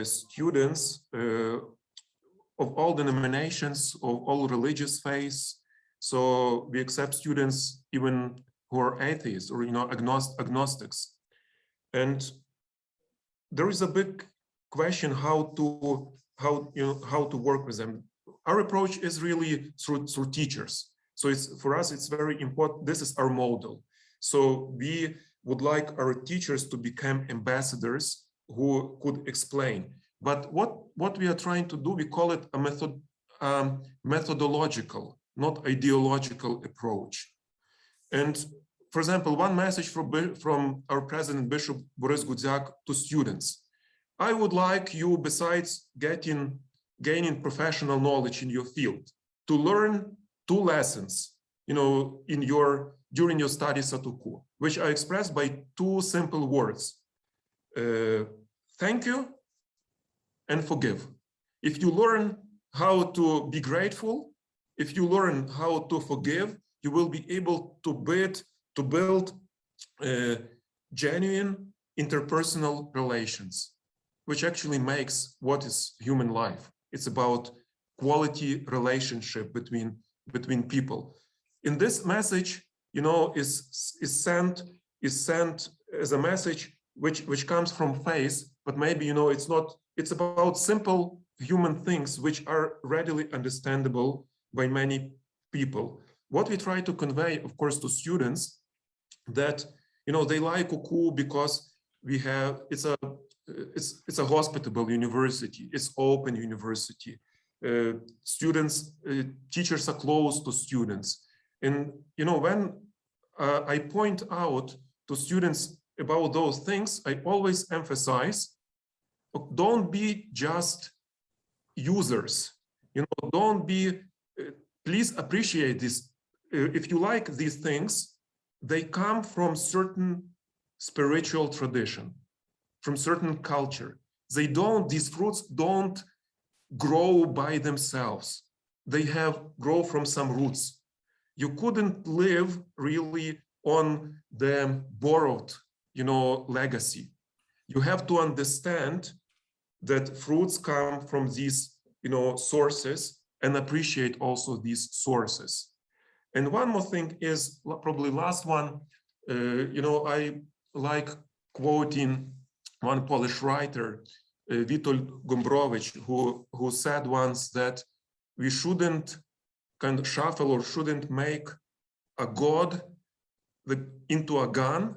students of all denominations, of all religious faiths. So we accept students even who are atheists or agnostics. And there is a big question how to work with them. Our approach is really through teachers. So for us, it's very important. This is our model. So we would like our teachers to become ambassadors who could explain. But what we are trying to do, we call it a methodological, not ideological approach. And for example, one message from our president, Bishop Boris Gudziak, to students. I would like you, besides gaining professional knowledge in your field, to learn 2 lessons, during your studies at UCU, which are expressed by 2 simple words: thank you and forgive. If you learn how to be grateful, if you learn how to forgive, you will be able to build genuine interpersonal relations, which actually makes what is human life. It's about quality relationship between people. In this message, is sent as a message which comes from faith, but maybe it's about simple human things which are readily understandable by many people. What we try to convey, of course, to students, that they like UCU because it's a hospitable university, it's open university. Teachers are close to students. And when I point out to students about those things, I always emphasize, don't be just users. Don't be, please appreciate this. If you like these things, they come from certain spiritual tradition, from certain culture. These fruits don't grow by themselves. They grow from some roots. You couldn't live really on the borrowed, legacy. You have to understand that fruits come from these, sources, and appreciate also these sources. And one more thing is probably last one. I like quoting one Polish writer, Witold Gombrowicz, who said once that we shouldn't kind of shuffle or shouldn't make a god into a gun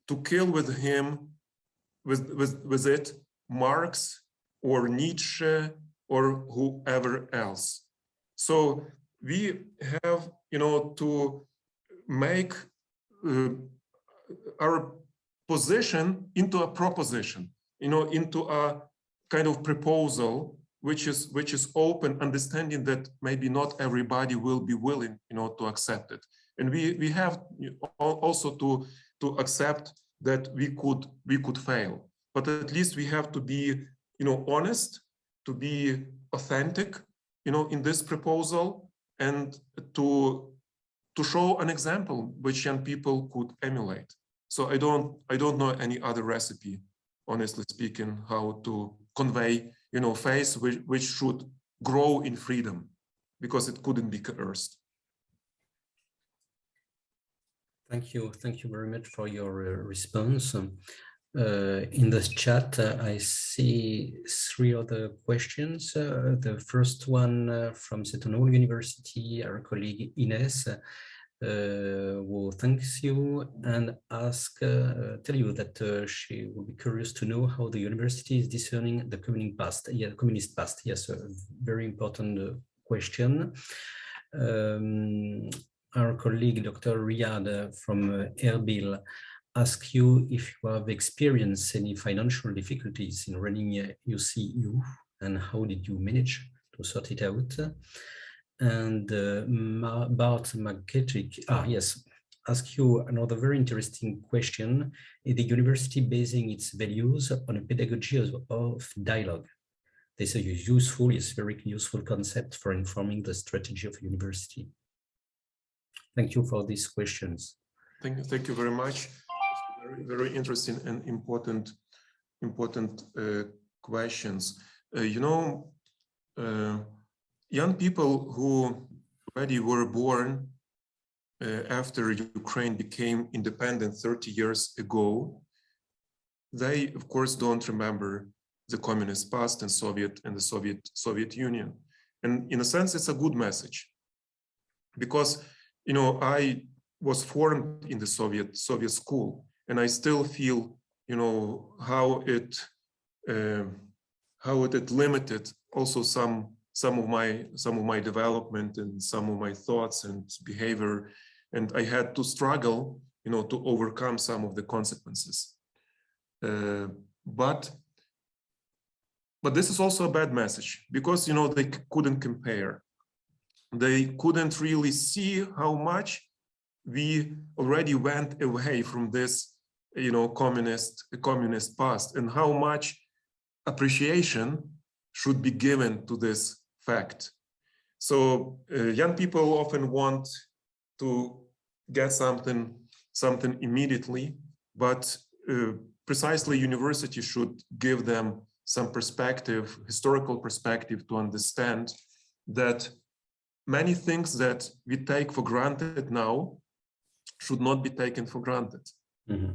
to kill with it Marx or Nietzsche or whoever else. So we have, to make our position into a proposition, into a kind of proposal, which is open, understanding that maybe not everybody will be willing, to accept it. And we have also to accept that we could fail, but at least we have to be, honest, to be authentic, in this proposal, and to show an example which young people could emulate. So I don't know any other recipe, honestly speaking, how to convey, faith which should grow in freedom, because it couldn't be coerced. Thank you very much for your response. In the chat, I see 3 other questions. The first one from Seton University, our colleague Ines, who thanks you and tell you that she will be curious to know how the university is discerning the communist past. Yes, a very important question. Our colleague Dr. Riyad from Erbil asks you if you have experienced any financial difficulties in running UCU, and how did you manage to sort it out? And Bart McKettrick, ask you another very interesting question. Is the university basing its values on a pedagogy of dialogue? This is a very useful concept for informing the strategy of university. Thank you for these questions. Thank you very much. Very, very interesting and important questions. Young people who already were born after Ukraine became independent 30 years ago, they of course don't remember the communist past and the Soviet Union. And in a sense, it's a good message, because I was formed in the Soviet school, and I still feel how it limited also some of my development and some of my thoughts and behavior, and I had to struggle to overcome some of the consequences. But this is also a bad message, because they couldn't compare. They couldn't really see how much we already went away from this communist past, and how much appreciation should be given to this fact. So young people often want to get something immediately, but precisely university should give them some perspective, historical perspective, to understand that many things that we take for granted now should not be taken for granted. Mm-hmm.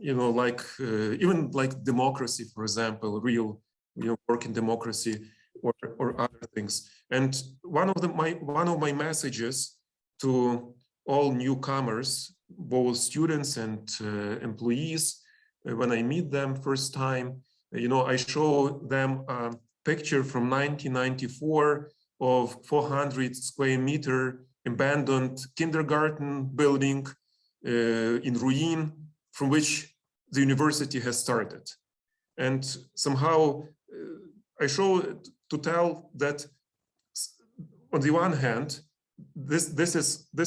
Even like democracy, for example, real working democracy, or other things. And one of my messages to all newcomers, both students and employees, when I meet them first time, I show them a picture from 1994 of 400 square meter abandoned kindergarten building in ruin, from which the university has started. And somehow I show to tell that on the one hand, this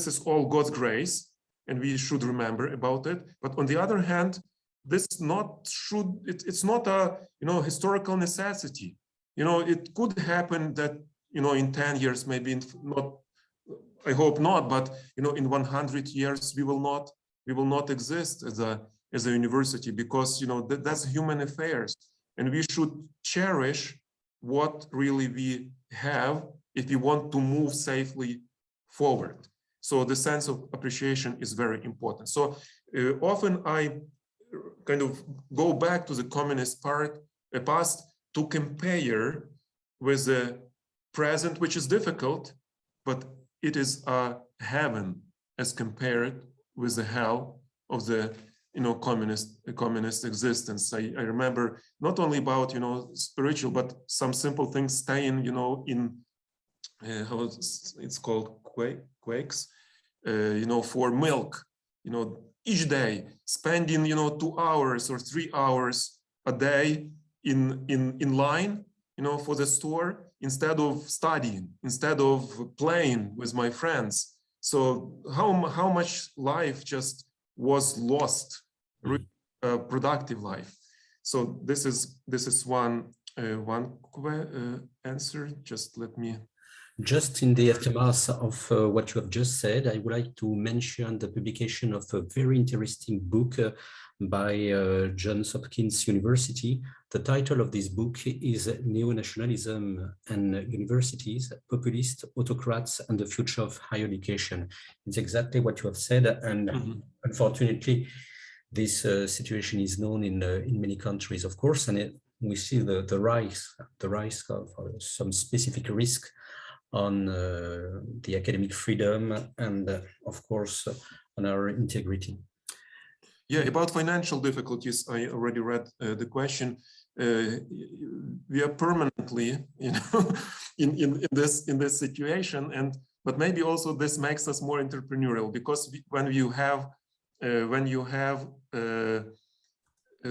is all God's grace, and we should remember about it. But on the other hand, it's not a historical necessity. It could happen that in 10 years, maybe not, I hope not, but in 100 years we will not exist as a university, because that's human affairs, and we should cherish what really we have if we want to move safely forward. So the sense of appreciation is very important. So often I kind of go back to the communist past to compare with the present, which is difficult, but it is a heaven as compared with the hell of the communist existence. I remember not only about spiritual, but some simple things staying in how it's called, quakes, for milk, each day, spending 2 hours or 3 hours a day in line for the store, instead of studying, instead of playing with my friends. So how much life just was lost, productive life. So this is one answer. Just let me. Just in the aftermath of what you have just said, I would like to mention the publication of a very interesting book by Johns Hopkins University. The title of this book is Neo-Nationalism and Universities, Populist Autocrats and the Future of Higher Education. It's exactly what you have said, and unfortunately, this situation is known in many countries, of course, and we see the rise of some specific risk on the academic freedom and, of course, on our integrity. Yeah, about financial difficulties, I already read the question. We are permanently, in this situation, but maybe also this makes us more entrepreneurial, because when you have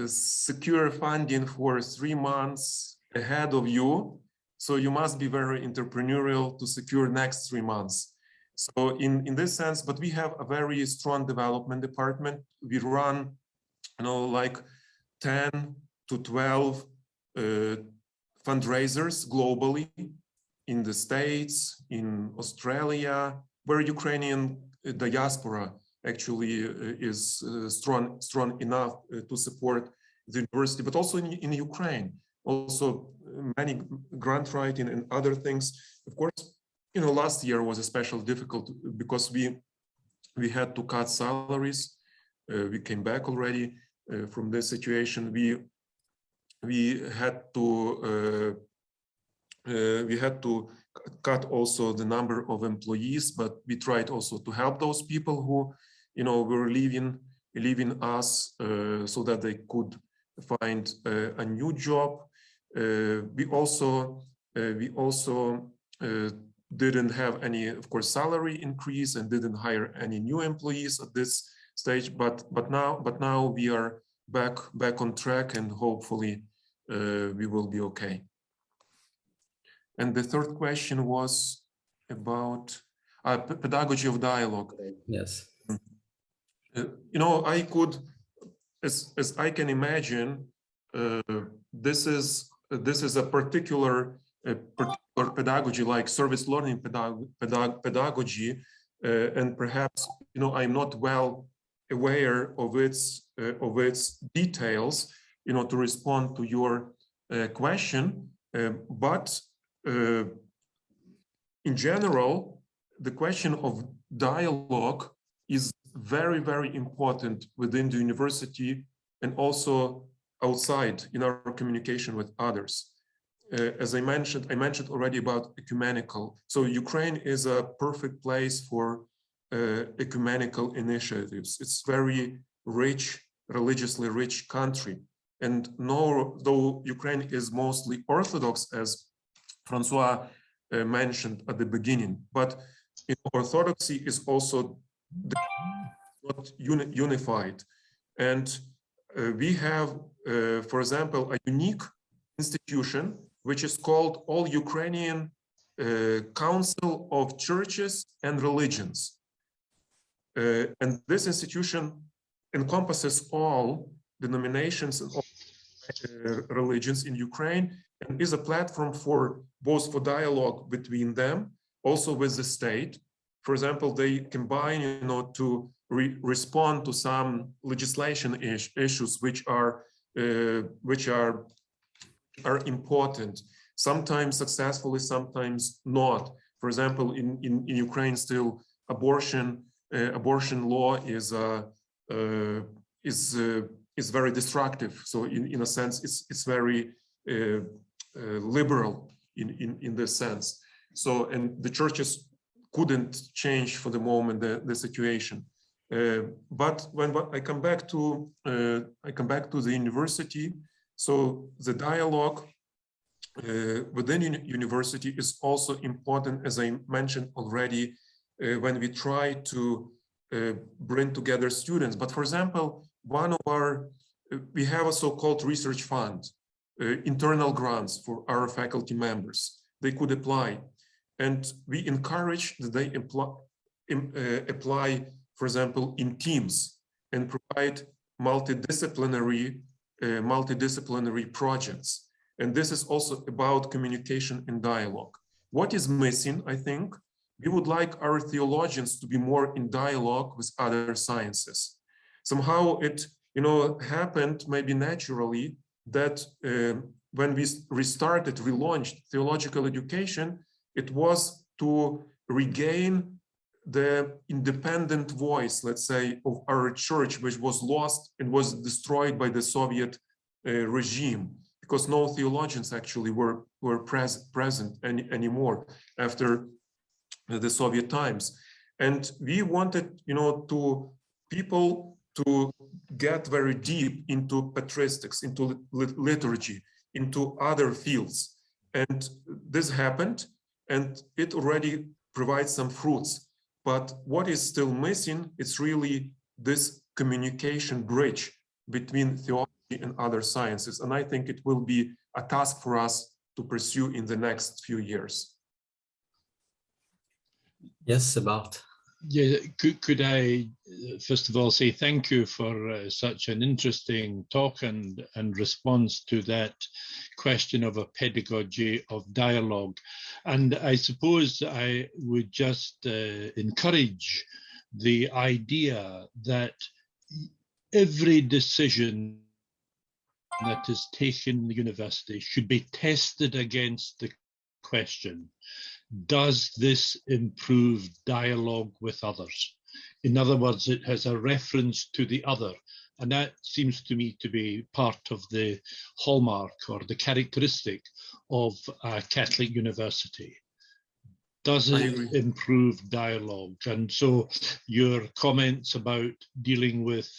secure funding for 3 months ahead of you, so you must be very entrepreneurial to secure next 3 months. So in this sense, but we have a very strong development department. We run, like 10 to 12 fundraisers globally, in the States, in Australia, where Ukrainian diaspora actually is strong enough to support the university, but also in Ukraine. Also many grant writing and other things. Of course, last year was especially difficult because we had to cut salaries. We came back already from this situation. We had to cut also the number of employees, but we tried also to help those people who were leaving us so that they could find a new job. We also didn't have any, of course, salary increase, and didn't hire any new employees at this stage, but now we are back on track, and hopefully we will be okay. And the third question was about pedagogy of dialogue. Yes. You know, I could, as I can imagine, this is a particular pedagogy, like service learning pedagogy, and perhaps, you know, I'm not well aware of its details, you know, to respond to your question, but in general, the question of dialogue is very, very important within the university and also outside in our communication with others. As I mentioned already about ecumenical. So Ukraine is a perfect place for ecumenical initiatives. It's very rich, religiously rich country. And though Ukraine is mostly Orthodox, as Francois mentioned at the beginning, but in Orthodoxy is also not unified. And we have, for example, a unique institution which is called All Ukrainian Council of Churches and Religions. And this institution encompasses all denominations and all religions in Ukraine, and is a platform for both for dialogue between them, also with the state. For example, they combine, you know, to respond to some legislation issues which are important, sometimes successfully, sometimes not. For example, in Ukraine, still abortion law is very destructive. So in a sense, it's very liberal in this sense. So, and the churches couldn't change for the moment the situation. But when I come back to the university, so the dialogue within university is also important, as I mentioned already, when we try to bring together students. But for example, we have a so-called research fund, internal grants for our faculty members. They could apply, and we encourage that they apply, for example, in teams and provide multidisciplinary projects. And this is also about communication and dialogue. What is missing, I think, we would like our theologians to be more in dialogue with other sciences. Somehow it, you know, happened maybe naturally that when we relaunched theological education, it was to regain the independent voice, let's say, of our church, which was lost and was destroyed by the Soviet regime, because no theologians actually were present anymore after the Soviet times. And we wanted, you know, people to get very deep into patristics, into liturgy, into other fields. And this happened, and it already provides some fruits. But what is still missing, it's really this communication bridge between theology and other sciences. And I think it will be a task for us to pursue in the next few years. Yes, Bart. Yeah, could I first of all say thank you for such an interesting talk and response to that question of a pedagogy of dialogue. And I suppose I would just encourage the idea that every decision that is taken in the university should be tested against the question: does this improve dialogue with others? In other words, it has a reference to the other. And that seems to me to be part of the hallmark or the characteristic of a Catholic university. Does it improve dialogue? And so your comments about dealing with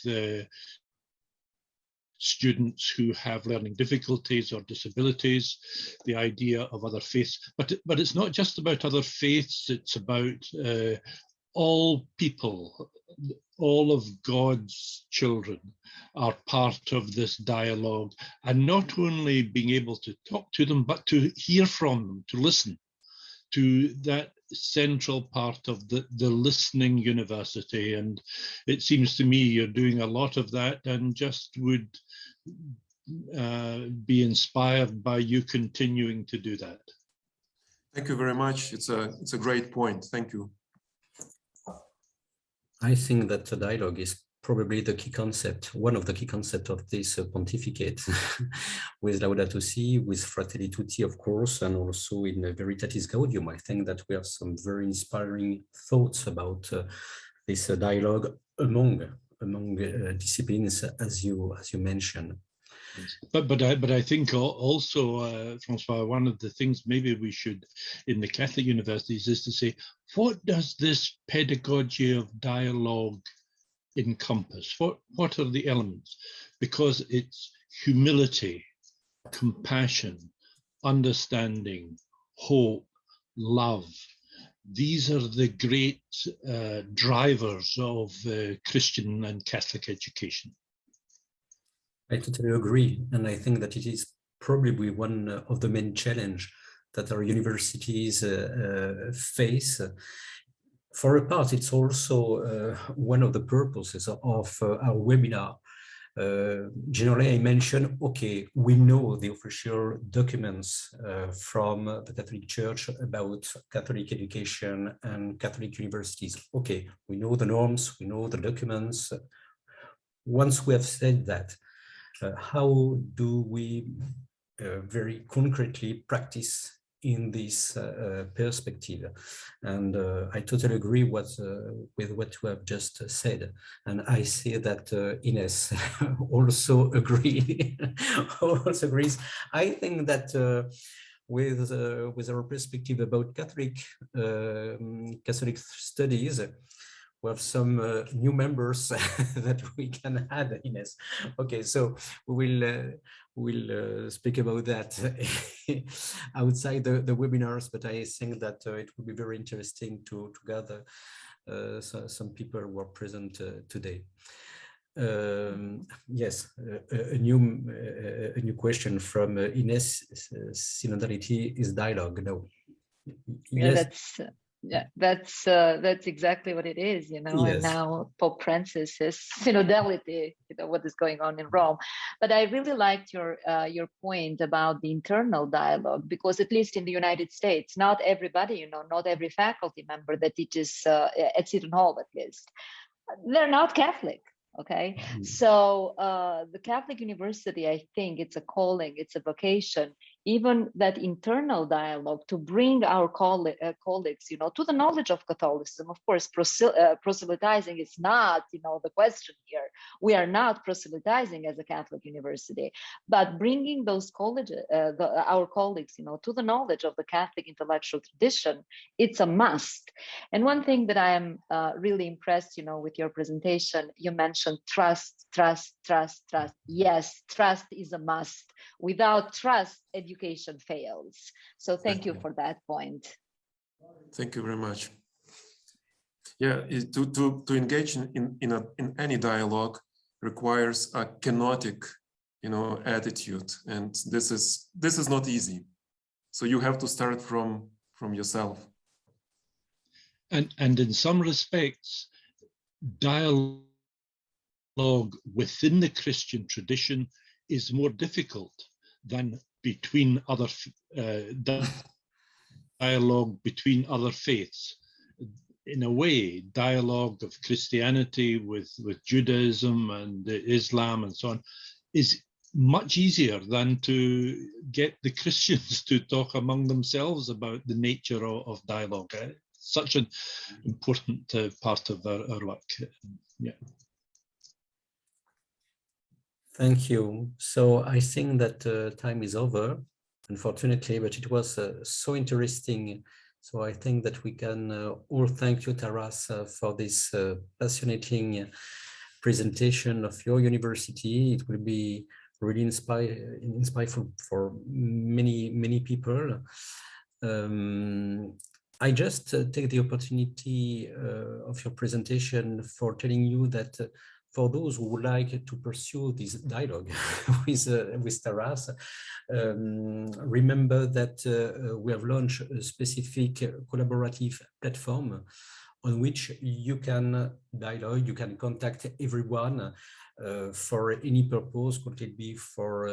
students who have learning difficulties or disabilities, the idea of other faiths, but it's not just about other faiths, it's about all people, all of God's children are part of this dialogue, and not only being able to talk to them, but to hear from them, to listen to that central part of the listening university. And it seems to me you're doing a lot of that, and just would be inspired by you continuing to do that. Thank you very much. It's a great point. Thank you. I think that the dialogue is probably the key concept, one of the key concepts of this pontificate, with Laudato Si, with Fratelli Tutti, of course, and also in Veritatis Gaudium. I think that we have some very inspiring thoughts about this dialogue among disciplines, as you mentioned. But I think also, Francois, one of the things maybe we should in the Catholic universities is to say, what does this pedagogy of dialogue encompass? What are the elements? Because it's humility, compassion, understanding, hope, love. These are the great drivers of Christian and Catholic education. I totally agree. And I think that it is probably one of the main challenges that our universities face. For a part, it's also one of the purposes of our webinar. Generally, I mentioned, okay, we know the official documents from the Catholic Church about Catholic education and Catholic universities. Okay, we know the norms, we know the documents. Once we have said that, how do we very concretely practice in this perspective? And I totally agree with what you have just said. And I see that Ines also also agrees. I think that with our perspective about Catholic studies, we have some new members that we can add, Ines. Okay, so we'll speak about that outside the webinars, but I think that it would be very interesting to gather some people who are present today. Yes, a new question from Ines. Synodality is dialogue. No. Yes. Yeah, that's exactly what it is, you know. Yes. And now Pope Francis says synodality, you know, what is going on in Rome. But I really liked your point about the internal dialogue, because at least in the United States, not everybody, you know, not every faculty member that teaches at Seton Hall, at least, they're not Catholic. Okay, so the Catholic University, I think it's a calling, it's a vocation, even that internal dialogue to bring our colleagues, you know, to the knowledge of Catholicism. Of course, proselytizing is not, you know, the question here. We are not proselytizing as a Catholic university, but bringing those our colleagues, you know, to the knowledge of the Catholic intellectual tradition, it's a must. And one thing that I am really impressed, you know, with your presentation, you mentioned trust. Yes, trust is a must. Without trust, education fails. So thank you for that point. Thank you very much. Yeah, to engage in any dialogue requires a kenotic, you know, attitude, and this is not easy. So you have to start from yourself. And in some respects, dialogue within the Christian tradition is more difficult than between other dialogue between other faiths. In a way, dialogue of Christianity with Judaism and Islam and so on is much easier than to get the Christians to talk among themselves about the nature of dialogue. Such an important part of our work. Yeah. Thank you. So I think that time is over, unfortunately, but it was so interesting. So I think that we can all thank you, Taras, for this fascinating presentation of your university. It will be really inspiring for many people. I just take the opportunity of your presentation for telling you that for those who would like to pursue this dialogue with Taras, remember that we have launched a specific collaborative platform on which you can dialogue, you can contact everyone for any purpose. Could it be for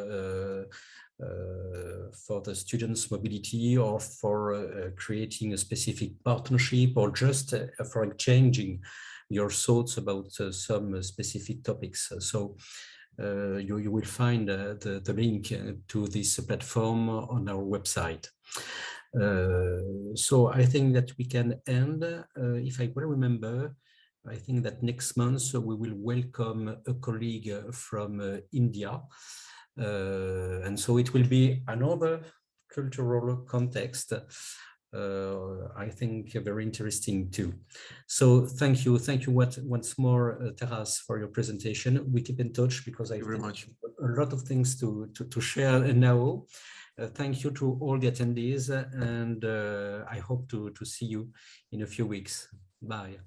the students' mobility, or for creating a specific partnership, or just for exchanging your thoughts about some specific topics. So you will find the link to this platform on our website. So I think that we can end, if I well remember, I think that next month we will welcome a colleague from India. And so it will be another cultural context, I think very interesting too. So thank you once more, Taras, for your presentation. We keep in touch because I think a lot of things to share now. Thank you to all the attendees, and I hope to see you in a few weeks. Bye.